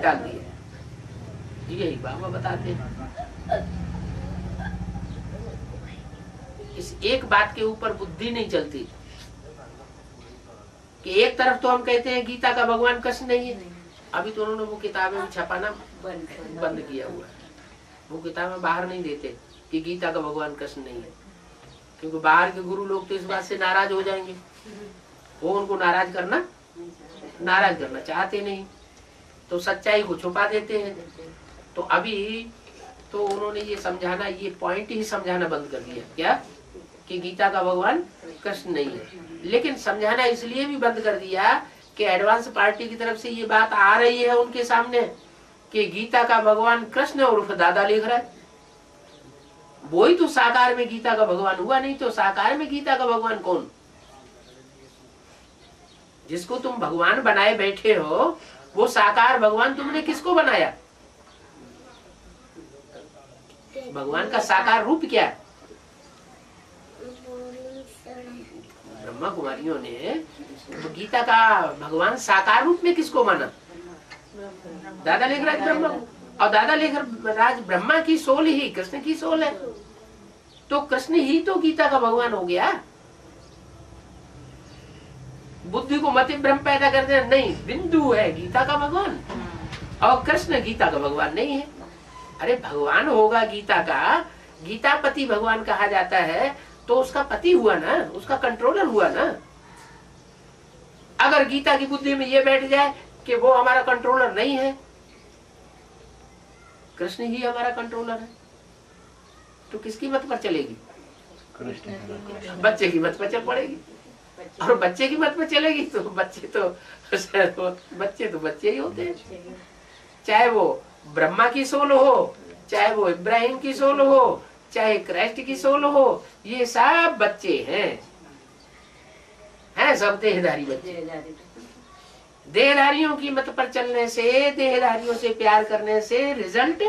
डाल दिया। यही बाबा बताते हैं। इस एक बात के ऊपर बुद्धि नहीं चलती कि एक तरफ तो हम कहते हैं गीता का भगवान कृष्ण नहीं है, अभी तो उन्होंने वो किताबें छपाना बंद किया हुआ है, वो किताबें बाहर नहीं देते कि गीता का भगवान कृष्ण नहीं है, क्योंकि बाहर के गुरु लोग तो इस बात से नाराज हो जाएंगे, वो उनको नाराज करना चाहते नहीं, तो सच्चाई को छुपा देते हैं। तो अभी तो उन्होंने ये समझाना, ये पॉइंट ही समझाना बंद कर दिया क्या कि गीता का भगवान कृष्ण नहीं है। लेकिन समझाना इसलिए भी बंद कर दिया कि एडवांस पार्टी की तरफ से ये बात आ रही है उनके सामने कि गीता का भगवान कृष्ण उर्फ दादा लिख रहा है। वही तो साकार में गीता का भगवान हुआ, नहीं तो साकार में गीता का भगवान कौन? जिसको तुम भगवान बनाए बैठे हो, वो साकार भगवान तुमने किसको बनाया? भगवान का साकार रूप क्या है? ब्रह्मा कुमारियों ने गीता का भगवान साकार रूप में किसको माना? दादा लेखराज ब्रह्मा को। और दादा लेखराज ब्रह्मा की सोल ही कृष्ण की सोल है, तो कृष्ण ही तो गीता का भगवान हो गया। बुद्धि को मति भ्रम पैदा कर देना, नहीं, बिंदु है गीता का भगवान और कृष्ण गीता का भगवान नहीं है। अरे भगवान होगा गीता का, गीतापति भगवान कहा जाता है, तो उसका पति हुआ ना, उसका कंट्रोलर हुआ ना। अगर गीता की बुद्धि में ये बैठ जाए कि वो हमारा कंट्रोलर नहीं है, कृष्ण ही हमारा कंट्रोलर है, तो किसकी मत पर चलेगी? बच्चे की मत पर चल पड़ेगी। और बच्चे की मत पर चलेगी तो बच्चे ही होते हैं। चाहे वो ब्रह्मा की सोल हो, चाहे वो इब्राहिम की सोल हो, चाहे क्राइस्ट की सोल हो, ये सब बच्चे हैं सब देहधारी बच्चे। देहधारियों की मत पर चलने से, देहधारियों से प्यार करने से रिजल्ट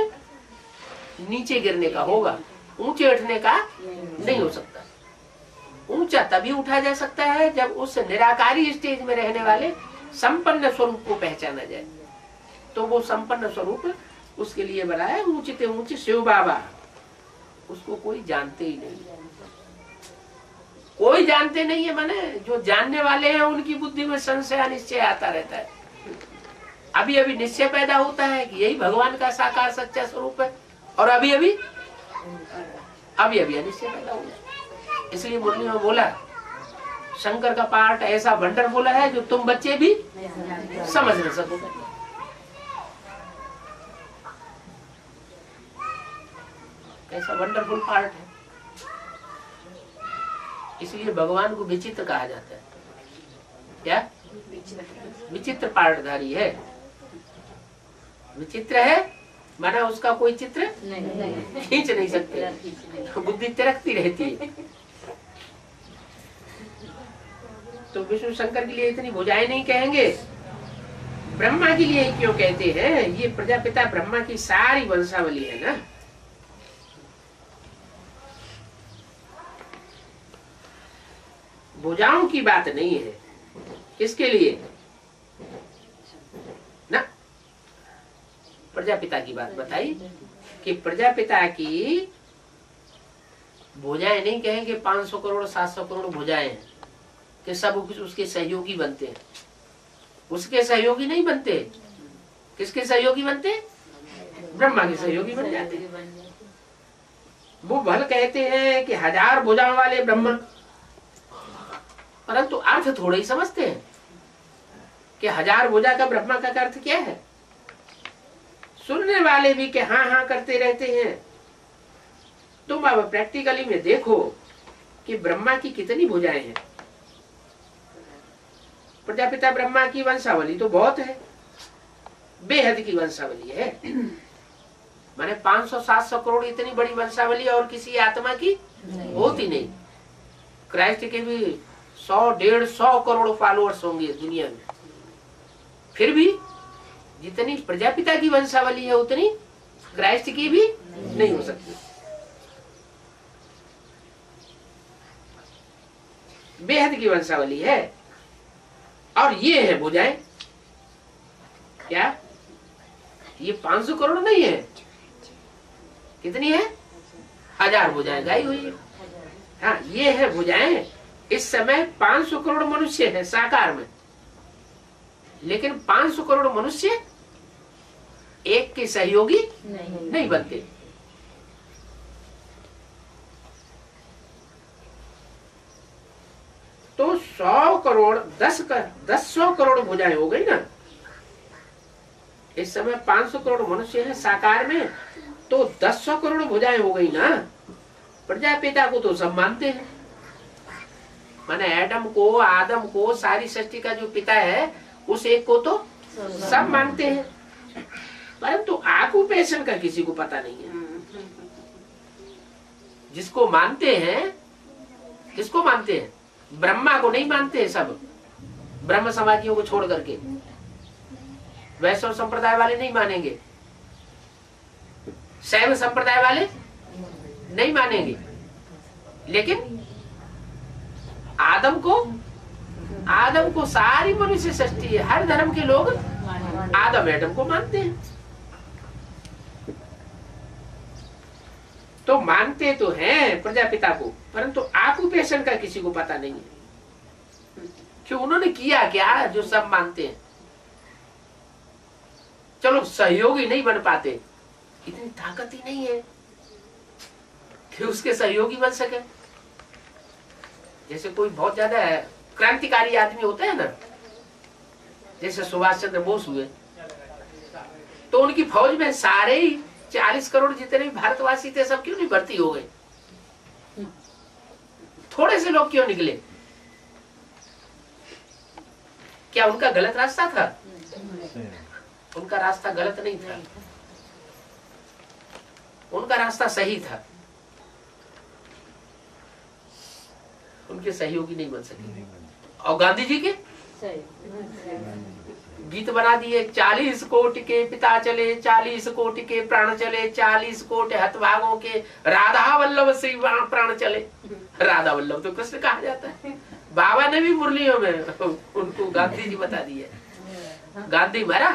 नीचे गिरने का होगा, ऊंचे उठने का नहीं हो सकता। ऊंचा तभी उठा जा सकता है जब उस निराकारी स्टेज में रहने वाले संपन्न स्वरूप को पहचाना जाए। तो वो संपन्न स्वरूप उसके लिए बना है ऊंचे ते ऊंचे शिव बाबा। उसको कोई जानते ही नहीं, कोई जानते नहीं है। माने जो जानने वाले हैं उनकी बुद्धि में संशय निश्चय आता रहता है। अभी अभी निश्चय पैदा होता है कि यही भगवान का साकार सच्चा स्वरूप है, और अभी अभी अनिश्चय पैदा हो जाए। इसलिए मुरली में बोला, शंकर का पार्ट ऐसा वंडरफुल है जो तुम बच्चे भी समझ न सकोगे। ऐसा वंडरफुल पार्ट है, इसलिए भगवान को विचित्र कहा जाता है। क्या? विचित्र पार्टधारी है। विचित्र है माना उसका कोई चित्र खींच नहीं सकते, बुद्धि तिरकती रहती है। तो विष्णु शंकर के लिए इतनी भुजाएं नहीं कहेंगे, ब्रह्मा के लिए क्यों कहते हैं? ये प्रजापिता ब्रह्मा की सारी वंशावली है ना। भुजाओं की बात नहीं है, किसके लिए ना? प्रजापिता की बात बताई कि प्रजापिता की भुजाएं नहीं कहेंगे 500 करोड़ 700 करोड़ भुजाएं हैं कि सब उसके सहयोगी बनते हैं। उसके सहयोगी नहीं बनते। किसके सहयोगी बनते? ब्रह्मा के सहयोगी बन जाते हैं। वो भल कहते हैं कि 1000 भुजाओं वाले ब्रह्मा, परंतु अर्थ थोड़ा ही समझते हैं कि 1000 भुजा का ब्रह्मा का अर्थ क्या है। सुनने वाले भी कि हाँ हाँ करते रहते हैं। तुम अब प्रैक्टिकली में देखो कि ब्रह्मा की कितनी भुजाएं हैं। प्रजापिता ब्रह्मा की वंशावली तो बहुत है, बेहद की वंशावली है। माने 500-700 करोड़ इतनी बड़ी वंशावली और किसी आत्मा की होती नहीं। क्राइस्ट के भी 100-150 करोड़ फॉलोअर्स होंगे इस दुनिया में, फिर भी जितनी प्रजापिता की वंशावली है उतनी क्राइस्ट की भी नहीं हो सकती। बेहद की वंशावली है। और ये है भुजाएं, क्या ये 500 करोड़ नहीं है, कितनी है? 1000 भुजाएं गाई हुई है। हाँ, ये है भुजाएं। इस समय 500 करोड़ मनुष्य है साकार में, लेकिन 500 करोड़ मनुष्य एक के सहयोगी नहीं बनते। तो 100 करोड़ 100 करोड़ भुजाएं हो गई ना। इस समय 500 करोड़ मनुष्य है साकार में, तो 100 करोड़ भुजाएं हो गई ना। प्रजापिता को तो सब मानते हैं, माने एडम को, आदम को, सारी सृष्टि का जो पिता है उस एक को तो सब मानते हैं, परंतु ऑक्यूपेशन का किसी को पता नहीं है। जिसको मानते हैं, किसको मानते हैं? ब्रह्मा को नहीं मानते सब, ब्रह्म समाजियों को छोड़ करके। वैष्णव संप्रदाय वाले नहीं मानेंगे, शैव संप्रदाय वाले नहीं मानेंगे, लेकिन आदम को सारी मनुष्य सृष्टि, हर धर्म के लोग आदम एडम को मानते हैं। तो मानते तो हैं प्रजापिता को, परंतु ऑक्यूपेशन का किसी को पता नहीं है। क्यों? उन्होंने किया क्या जो सब मानते हैं? चलो सहयोगी नहीं बन पाते, इतनी ताकत ही नहीं है कि उसके सहयोगी बन सके। जैसे कोई बहुत ज्यादा क्रांतिकारी आदमी होता है ना, जैसे सुभाष चंद्र बोस हुए, तो उनकी फौज में सारे ही 40 करोड़ जितने भी भारतवासी थे सब क्यों नहीं भर्ती हो गए? थोड़े से लोग क्यों निकले? क्या उनका गलत रास्ता था? उनका रास्ता गलत नहीं था, उनका रास्ता सही था। उनके सहयोगी नहीं बन सके। और गांधी जी के गीत बना दिए, 40 कोटि के पिता चले, 40 कोटि के प्राण चले, 40 कोटि हतभागों के राधा वल्लभ से प्राण चले। राधा वल्लभ तो कृष्ण कहा जाता है। बाबा ने भी मुरलियों में उनको गांधी जी बता दिए। गांधी मरा,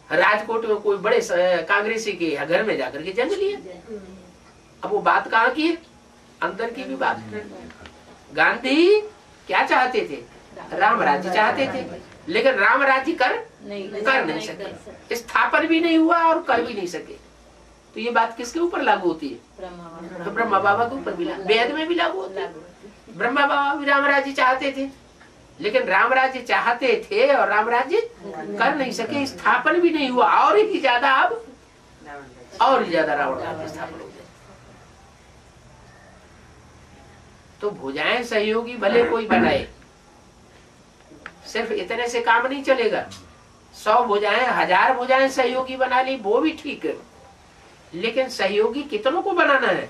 राजकोट में कोई बड़े कांग्रेसी के घर में जाकर के जन्म लिया। अब वो बात कहाँ की है? अंदर की भी बात है। गांधी क्या चाहते थे? राम राज्य चाहते थे, लेकिन राम राज्य कर नहीं सके, स्थापन भी नहीं हुआ और कर भी नहीं सके। तो ये बात किसके ऊपर लागू होती है? तो ब्रह्मा बाबा के ऊपर भी, वेद में भी लागू होती है। ब्रह्मा बाबा भी राम राज्य चाहते थे, लेकिन राम राज्य चाहते थे और राम राज्य कर नहीं सके, स्थापन भी नहीं हुआ। और ही ज्यादा अब और ही ज्यादा रावण राज्य स्थापन हो गया। तो भुजाएं सहयोगी भले कोई बनाए, सिर्फ इतने से काम नहीं चलेगा। 100 भुजाएं, 1000 भुजाएं सहयोगी बना ली वो भी ठीक है, लेकिन सहयोगी कितनों को बनाना है?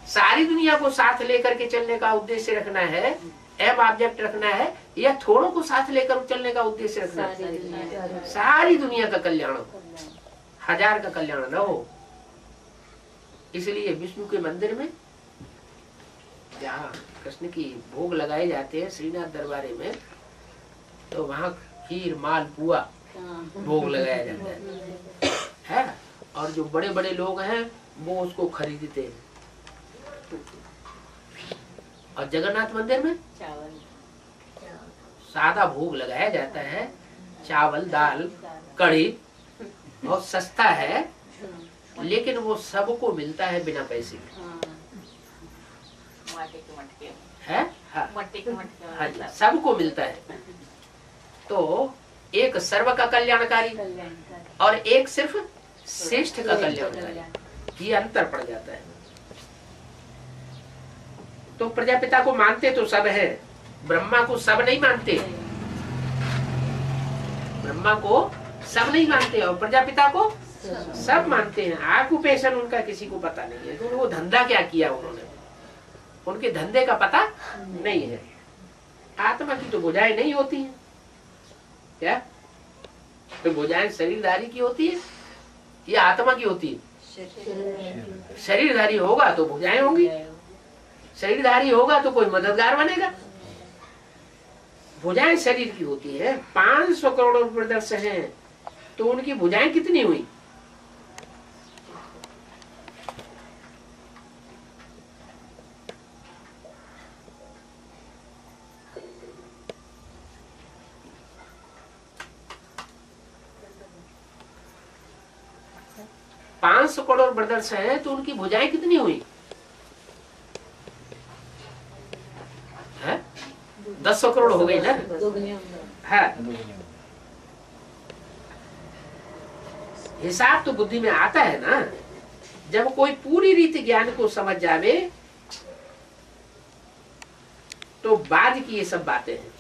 सारी दुनिया को साथ लेकर के चलने का उद्देश्य रखना है, एम ऑब्जेक्ट रखना है, या थोड़ों को साथ लेकर चलने का उद्देश्य रखना है? सारी दुनिया का कल्याण हो, 1000 का कल्याण न हो। इसलिए विष्णु के मंदिर में जहाँ कृष्ण की भोग लगाए जाते हैं श्रीनाथ दरबारे में, तो वहाँ खीर माल पुआ भोग लगाया जाता है। और जो बड़े बड़े लोग हैं वो उसको खरीदते हैं। और जगन्नाथ मंदिर में सादा भोग लगाया जाता है, चावल दाल कढ़ी, बहुत सस्ता है, लेकिन वो सबको मिलता है बिना पैसे के। है? हाँ, सबको मिलता है। तो एक सर्व का कल्याणकारी और एक सिर्फ श्रेष्ठ का कल्याणकारी, ये अंतर पड़ जाता है। तो प्रजापिता को मानते तो सब है, ब्रह्मा को सब नहीं मानते। ब्रह्मा को सब नहीं मानते और प्रजापिता को सब मानते हैं। ऑक्यूपेशन उनका किसी को पता नहीं है, तो वो धंधा क्या किया उन्होंने। उनके धंधे का पता नहीं है। आत्मा की तो भुजाएं नहीं होती हैं। क्या तो भुजाएं शरीरधारी की होती है या आत्मा की होती है? शरीरधारी होगा तो भुजाएं होंगी, शरीरधारी होगा तो कोई मददगार बनेगा। भुजाएं शरीर की होती है। 500 करोड़ प्रदर्श हैं तो उनकी भुजाएं कितनी हुई? पांच सौ करोड़ ब्रदर्स हैं तो उनकी भुजाएं कितनी हुई? 10 करोड़ हो गई ना? है हिसाब तो बुद्धि में आता है ना। जब कोई पूरी रीति ज्ञान को समझ जावे तो बाद की ये सब बातें हैं।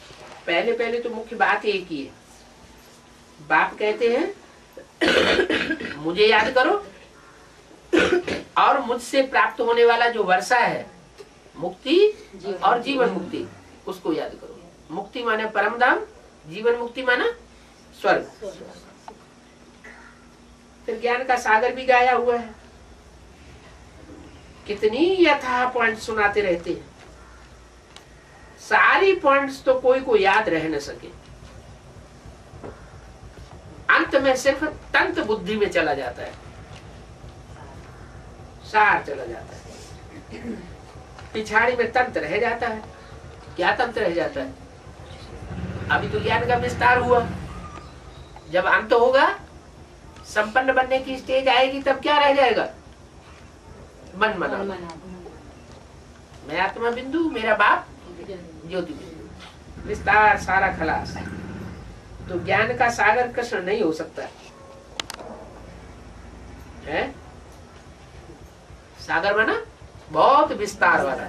पहले पहले तो मुख्य बात एक ही है। बाप कहते हैं मुझे याद करो और मुझसे प्राप्त होने वाला जो वर्षा है मुक्ति और जीवन मुक्ति, उसको याद करो। मुक्ति माने परम धाम, जीवन मुक्ति माना स्वर्ग। फिर ज्ञान का सागर भी गाया हुआ है। कितनी यथा पॉइंट सुनाते रहते हैं, सारी पॉइंट्स तो कोई को याद रह न सके। अंत में सिर्फ तंत्र बुद्धि में चला जाता है, सार चला जाता है। पिछाड़ी में तंत्र रह जाता है। क्या तंत्र रह जाता है? अभी तो ज्ञान का विस्तार हुआ। जब अंत होगा, संपन्न बनने की स्टेज आएगी, तब क्या रह जाएगा? मन मना। मैं आत्मा बिंदु, मेरा बाप ज्योति बिंदु, विस्तार सारा खलास। तो ज्ञान का सागर कृष्ण नहीं हो सकता है। सागर माना बहुत विस्तार वाला।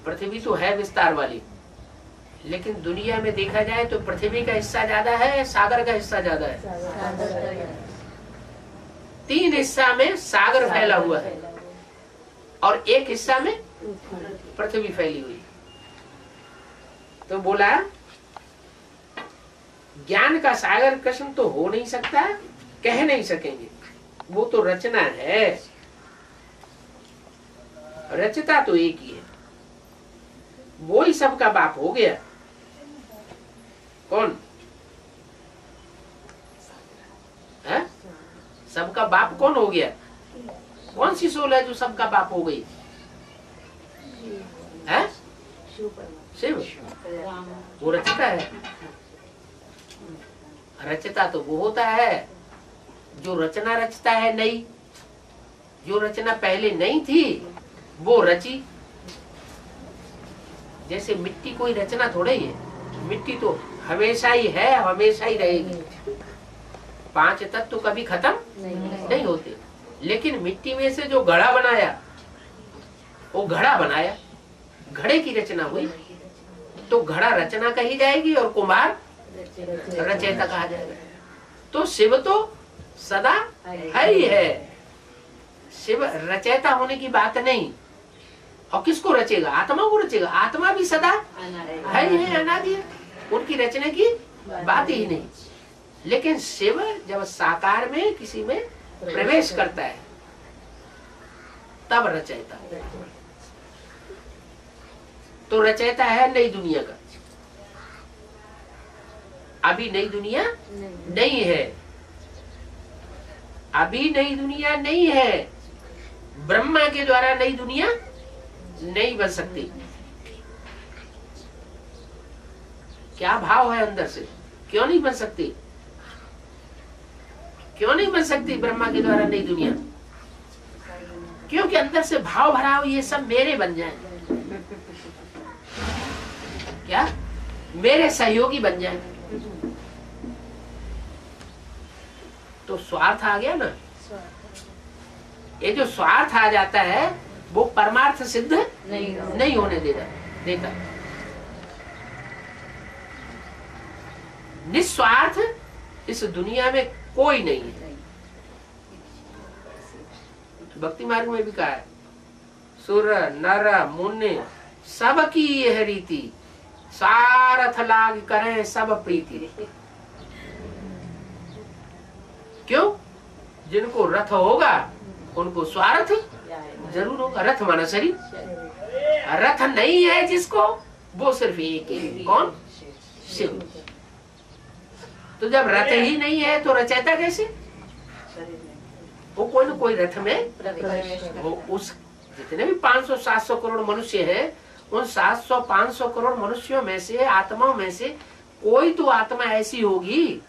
पृथ्वी तो है विस्तार वाली, लेकिन दुनिया में देखा जाए तो पृथ्वी का हिस्सा ज्यादा है, सागर का हिस्सा ज्यादा है। 3 हिस्सा में सागर फैला हुआ है और 1 हिस्सा में पृथ्वी फैली हुई। तो बोला ज्ञान का सागर कृष्ण तो हो नहीं सकता, कह नहीं सकेंगे। वो तो रचना है, रचता तो एक ही है। वो ही सबका बाप हो गया। कौन है? सबका बाप कौन हो गया? कौन सी सोल है जो सबका बाप हो गई? है शिव। वो रचता है। रचता तो वो होता है जो रचना रचता है नई। जो रचना पहले नहीं थी वो रची। जैसे मिट्टी कोई रचना थोड़े ही है, मिट्टी तो हमेशा ही है, हमेशा ही रहेगी। 5 तत्व तो कभी खत्म नहीं होते। लेकिन मिट्टी में से जो घड़ा बनाया, वो घड़ा बनाया, घड़े की रचना हुई, तो घड़ा रचना कही जाएगी और कुम्हार रचयिता कहा जाएगा। तो शिव तो सदा है ही है। शिव रचयिता होने की बात नहीं। और किसको रचेगा? आत्मा को रचेगा। आत्मा भी सदा है ही है, अनादि है। उनकी रचने की बात ही नहीं। लेकिन शिव जब साकार में किसी में प्रवेश करता है तब रचयिता। तो रचयिता है नई दुनिया का। अभी नई दुनिया नहीं है, अभी नई दुनिया नहीं है। ब्रह्मा के द्वारा नई दुनिया नहीं बन सकती। क्या भाव है अंदर से? क्यों नहीं बन सकती? क्यों नहीं बन सकती ब्रह्मा के द्वारा नई दुनिया? क्योंकि अंदर से भाव भरा हो ये सब मेरे बन जाए, क्या मेरे सहयोगी बन जाए। तो स्वार्थ आ गया ना। ये जो स्वार्थ आ जाता है वो परमार्थ सिद्ध नहीं होने देता। निस्वार्थ इस दुनिया में कोई नहीं है। भक्ति मार्ग में भी कहा है सुर नर मुनि सबकी यह रीति, सारथ लाग करें सब प्रीति। क्यों? जिनको रथ होगा उनको स्वार्थ जरूर होगा। रथ माना शरीर, रथ नहीं है जिसको, वो सिर्फ एक है। कौन? शिव। तो जब रथ ही नहीं है तो रचयिता कैसे? वो कोई न कोई रथ में, वो उस जितने भी 500-700 करोड़ मनुष्य हैं, उन 700-500 करोड़ मनुष्यों में से, आत्माओं में से कोई तो आत्मा ऐसी होगी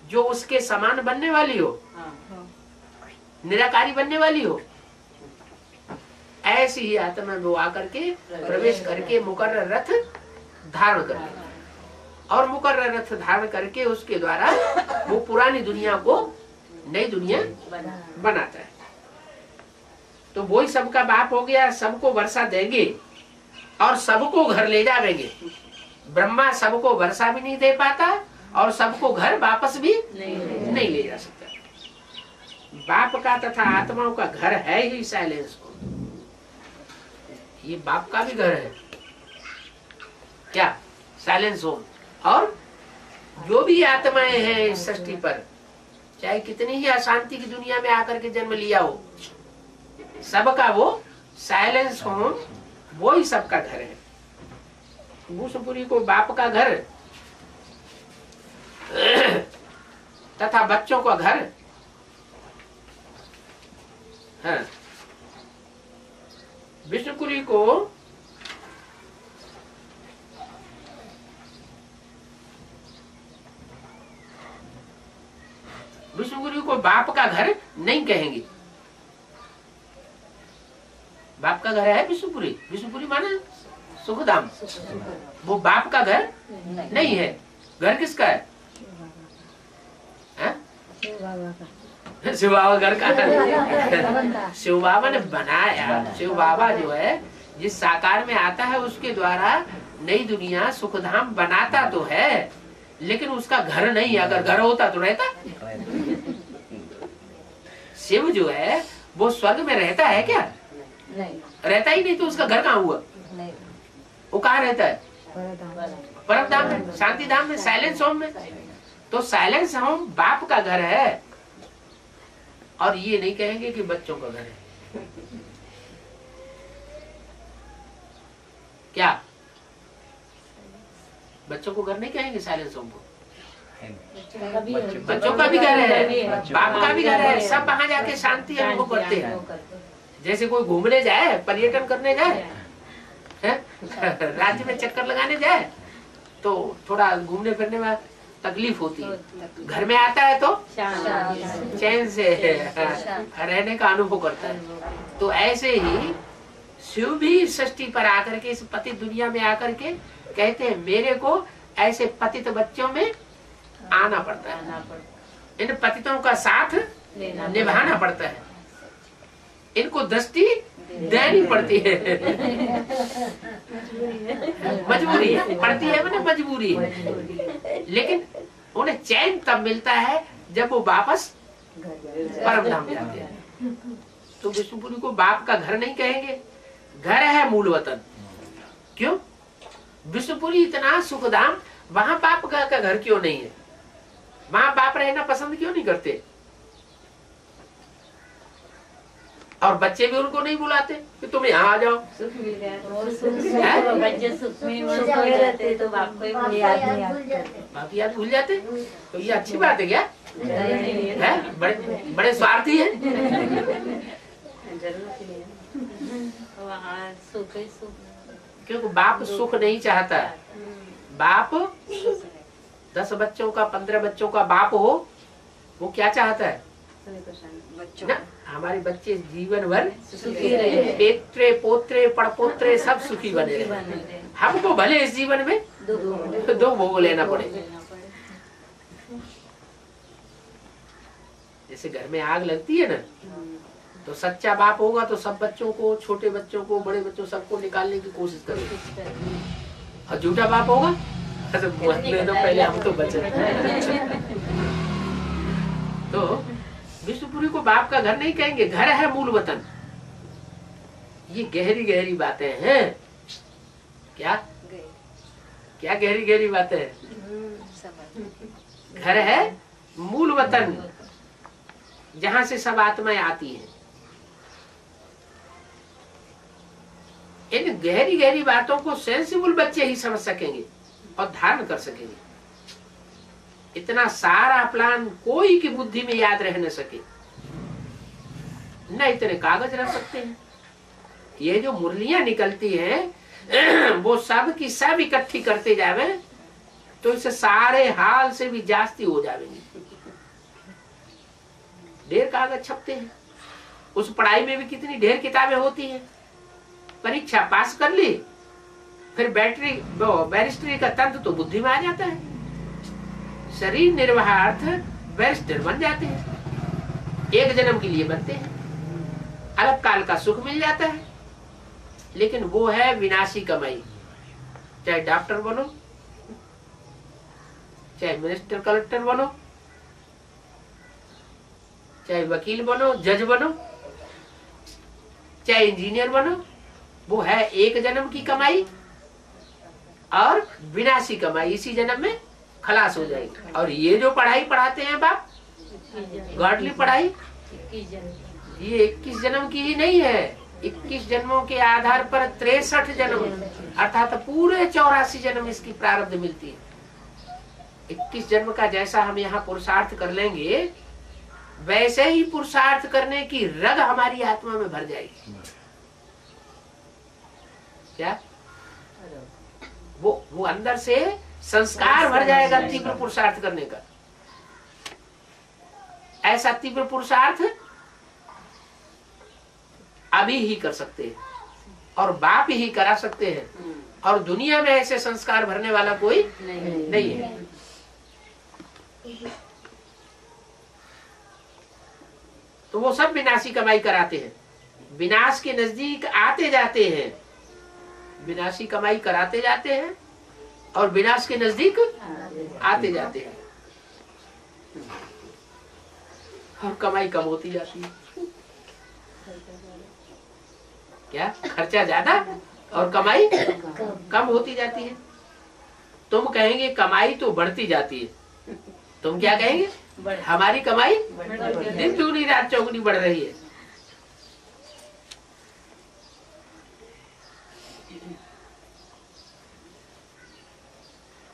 जो उसके समान बनने वाली हो, निराकारी बनने वाली हो। ऐसी ही आत्मा में वो आकर के प्रवेश करके मुकर्रर रथ धारण कर ले, और मुकर्रर रथ धारण करके उसके द्वारा वो पुरानी दुनिया को नई दुनिया बनाता है। तो वही सबका बाप हो गया, सबको वर्षा देंगे और सबको घर ले जाएंगे। ब्रह्मा सबको वर्षा भी नहीं दे पाता और सबको घर वापस भी नहीं ले जा सकता। बाप का तथा आत्माओं का घर है ही साइलेंस होम। ये बाप का भी घर है क्या? Silence home. और जो भी आत्माएं हैं इस सृष्टि पर, चाहे कितनी ही अशांति की दुनिया में आकर के जन्म लिया हो, सबका वो साइलेंस होम, वो ही सबका घर है। भूषपुरी को बाप का घर तथा बच्चों का घर है। विष्णुपुरी को बाप का घर नहीं कहेंगे। बाप का घर है विष्णुपुरी। विष्णुपुरी माने सुखधाम। वो बाप का घर नहीं है। घर किसका है? शिव बाबा घर का। शिव बाबा ने बनाया। शिव बाबा जो है जिस साकार में आता है उसके द्वारा नई दुनिया सुखधाम बनाता तो है, लेकिन उसका घर नहीं। अगर घर होता तो रहता। शिव जो है वो स्वर्ग में रहता है क्या? नहीं रहता ही नहीं। तो उसका घर कहाँ हुआ? नहीं। वो कहाँ रहता है? परम धाम में, शांति धाम में, साइलेंस होम में। तो साइलेंस होम बाप का घर है। और ये नहीं कहेंगे कि बच्चों का घर है। क्या बच्चों को घर नहीं कहेंगे साइलेंस होम को? बच्चों का भी घर है, बाप का भी घर है। सब वहां जाके शांति अनुभव करते हैं। जैसे कोई घूमने जाए, पर्यटन करने जाए, राज्य में चक्कर लगाने जाए तो थोड़ा घूमने फिरने में तकलीफ होती है। घर में आता है तो चैन से रहने का अनुभव करता है। तो ऐसे ही शिव भी सृष्टि पर आकर के, इस पतित दुनिया में आकर के कहते हैं मेरे को ऐसे पतित बच्चों में आना पड़ता है। इन पतितों का साथ निभाना पड़ता है। इनको दृष्टि देनी पड़ती है। मजबूरी है, पड़ती है मैंने मजबूरी है। लेकिन उन्हें चैन तब मिलता है जब वो वापस परम धाम जाते हैं। तो विष्णुपुरी को बाप का घर नहीं कहेंगे, घर है मूल वतन। क्यों? विष्णुपुरी इतना सुखधाम, वहां बाप का घर क्यों नहीं है? वहां बाप रहना पसंद क्यों नहीं करते? और बच्चे भी उनको नहीं बुलाते कि तुम यहाँ आ जाओ। सुख मिल गया। बच्चे सुख में रहते तो बाप को याद नहीं आते, बाप याद भूल जाते। तो ये अच्छी बात है क्या? है? बड़े स्वार्थी है। वहाँ सुख ही सुख। क्योंकि बाप सुख नहीं चाहता। बाप 10 बच्चों का, 15 बच्चों का बाप हो, वो क्या चाहता है ना? हमारे बच्चे जीवन भर सुखी रहे, पेत्रे पोत्रे पड़पोत्रे सब सुखी बने रहे। हमको भले इस जीवन में दो भोग लेना पड़े। जैसे घर में आग लगती है ना, तो सच्चा बाप होगा तो सब बच्चों को, छोटे बच्चों को, बड़े बच्चों सबको निकालने की कोशिश करेगा। और झूठा बाप होगा तो पहले हम तो बचे। तो विष्णुपुरी को बाप का घर नहीं कहेंगे, घर है मूल वतन। ये गहरी गहरी बातें हैं। क्या क्या गहरी गहरी बातें हैं? घर है मूल वतन, जहां से सब आत्माएं आती हैं। इन गहरी गहरी बातों को सेंसिबल बच्चे ही समझ सकेंगे और धारण कर सकेंगे। इतना सारा प्लान कोई की बुद्धि में याद रह न सके, न इतने कागज रह सकते हैं। ये जो मुरलियां निकलती हैं वो सब की सब इकट्ठी करते जावे तो इसे सारे हाल से भी जास्ती हो जाएंगी। ढेर कागज छपते हैं, उस पढ़ाई में भी कितनी ढेर किताबें होती हैं। परीक्षा पास कर ली, फिर बैरिस्ट्री का तंत्र तो बुद्धि में आ जाता है। शरीर निर्वाहार्थ बैरिस्टर बन जाते हैं, एक जन्म के लिए बनते हैं, अलग काल का सुख मिल जाता है। लेकिन वो है विनाशी कमाई। चाहे डॉक्टर बनो, चाहे मिनिस्टर कलेक्टर बनो, चाहे वकील बनो, जज बनो, चाहे इंजीनियर बनो, वो है एक जन्म की कमाई और विनाशी कमाई। इसी जन्म में खलास हो जाएगी। और ये जो पढ़ाई पढ़ाते हैं बाप, गॉडली पढ़ाई, ये 21 जन्म की ही नहीं है। 21 जन्मों के आधार पर 63 जन्म अर्थात पूरे 84 जन्म इसकी प्रारब्ध मिलती है। 21 जन्म का जैसा हम यहाँ पुरुषार्थ कर लेंगे, वैसे ही पुरुषार्थ करने की रग हमारी आत्मा में भर जाएगी। क्या वो अंदर से संस्कार भर जाएगा तीव्र पुरुषार्थ करने का। ऐसा तीव्र पुरुषार्थ अभी ही कर सकते हैं और बाप ही करा सकते हैं, और दुनिया में ऐसे संस्कार भरने वाला कोई नहीं है। तो वो सब विनाशी कमाई कराते हैं, विनाश के नजदीक आते जाते हैं, विनाशी कमाई कराते जाते हैं और विनाश के नजदीक आते जाते हैं, और कमाई कम होती जाती है। क्या खर्चा ज्यादा और कमाई कम होती जाती है। तुम कहेंगे कमाई तो बढ़ती जाती है, तुम क्या कहेंगे? हमारी कमाई दिन दूनी रात चौगुनी बढ़ रही है।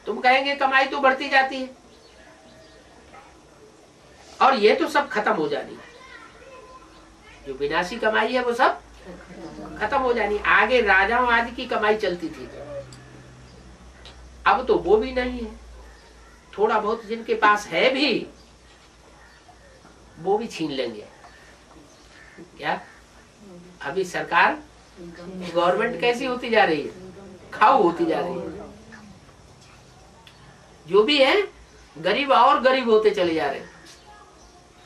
तुम कहेंगे कमाई तो बढ़ती जाती है, और ये तो सब खत्म हो जानी है। जो विनाशी कमाई है वो सब खत्म हो जानी। आगे राजाओं आदि की कमाई चलती थी, अब तो वो भी नहीं है। थोड़ा बहुत जिनके पास है भी, वो भी छीन लेंगे। क्या अभी सरकार गवर्नमेंट कैसी होती जा रही है? खाऊ होती जा रही है। जो भी है गरीब और गरीब होते चले जा रहे हैं,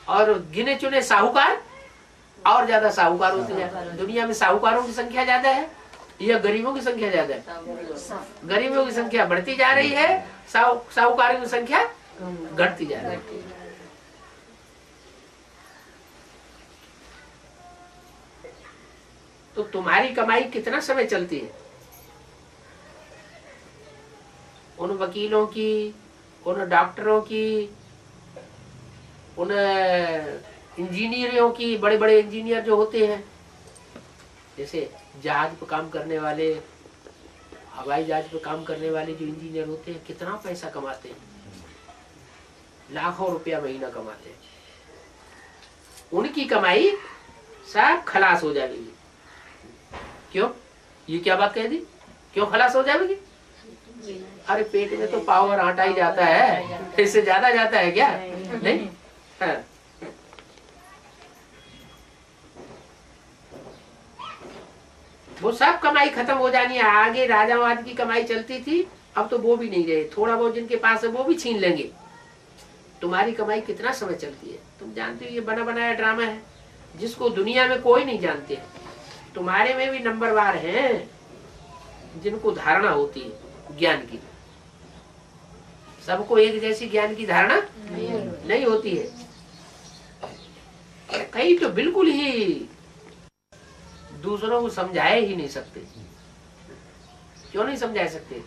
और गिने चुने साहूकार और ज्यादा साहूकार होते जा रहे हैं। दुनिया में साहूकारों की संख्या ज्यादा है या गरीबों की संख्या ज्यादा है? गरीबों की संख्या बढ़ती जा रही है, साहूकारों की संख्या घटती जा रही है। तो तुम्हारी कमाई कितना समय चलती है? उन वकीलों की, उन डॉक्टरों की, उन इंजीनियरों की, बड़े बड़े इंजीनियर जो होते हैं, जैसे जहाज पे काम करने वाले, हवाई जहाज पे काम करने वाले जो इंजीनियर होते हैं, कितना पैसा कमाते हैं? लाखों रुपया महीना कमाते हैं। उनकी कमाई सब खलास हो जाएगी। क्यों? ये क्या बात कह दी? क्यों खलास हो जाएगी? अरे पेट में तो पावर आटा ही जाता है, इससे ज्यादा जाता है क्या? नहीं हाँ। वो सब कमाई खत्म हो जानी है। आगे राजावाद की कमाई चलती थी, अब तो वो भी नहीं रहे। थोड़ा बहुत जिनके पास है वो भी छीन लेंगे। तुम्हारी कमाई कितना समय चलती है? तुम जानते हो ये बना बनाया ड्रामा है, जिसको दुनिया में कोई नहीं जानते। तुम्हारे में भी नंबरवार हैं जिनको धारणा होती है ज्ञान की। सबको एक जैसी ज्ञान की धारणा नहीं होती है। कई तो बिल्कुल ही दूसरों को समझाए ही नहीं सकते। क्यों नहीं समझा सकते?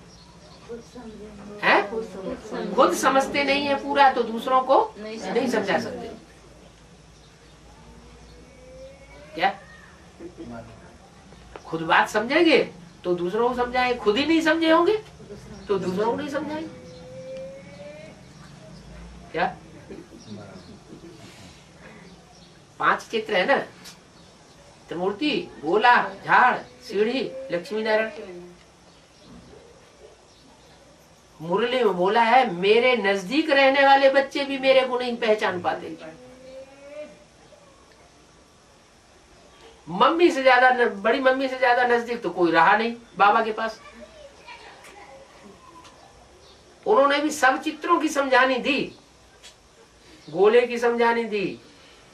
हैं? खुद समझते नहीं है पूरा, तो दूसरों को नहीं समझा सकते। क्या खुद बात समझेंगे तो दूसरों को समझाएंगे, खुद ही नहीं समझे होंगे तो दूसरों को नहीं समझाएंगे। क्या 5 चित्र है ना, त्रिमूर्ति, गोला, झाड़, सीढ़ी, लक्ष्मी नारायण। मुरली में बोला है, मेरे नजदीक रहने वाले बच्चे भी मेरे को नहीं पहचान पाते। मम्मी से ज्यादा, बड़ी मम्मी से ज्यादा नजदीक तो कोई रहा नहीं बाबा के पास। उन्होंने भी सब चित्रों की समझानी दी, गोले की समझानी दी,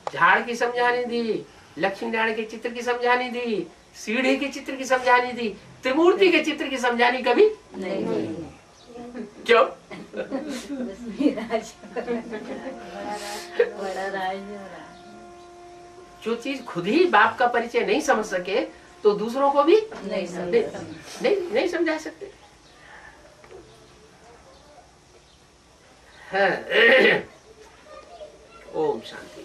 झाड़ की समझानी दी, लक्ष्मी नारायण के चित्र की समझानी दी, सीढ़ी के चित्र की समझानी दी, त्रिमूर्ति के चित्र की समझानी कभी नहीं। क्यों? जो चीज खुद ही बाप का परिचय नहीं समझ सके तो दूसरों को भी नहीं समझा सकते। ओम शांति।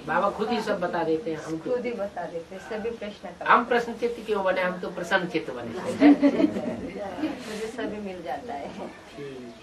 बाबा खुद ही सब बता देते हैं, हम खुद ही बता देते हैं सभी प्रश्न का। हम प्रश्न चित्त क्यों बने, हम तो प्रसन्न चित्त बने। मुझे सभी मिल जाता है। ठीक।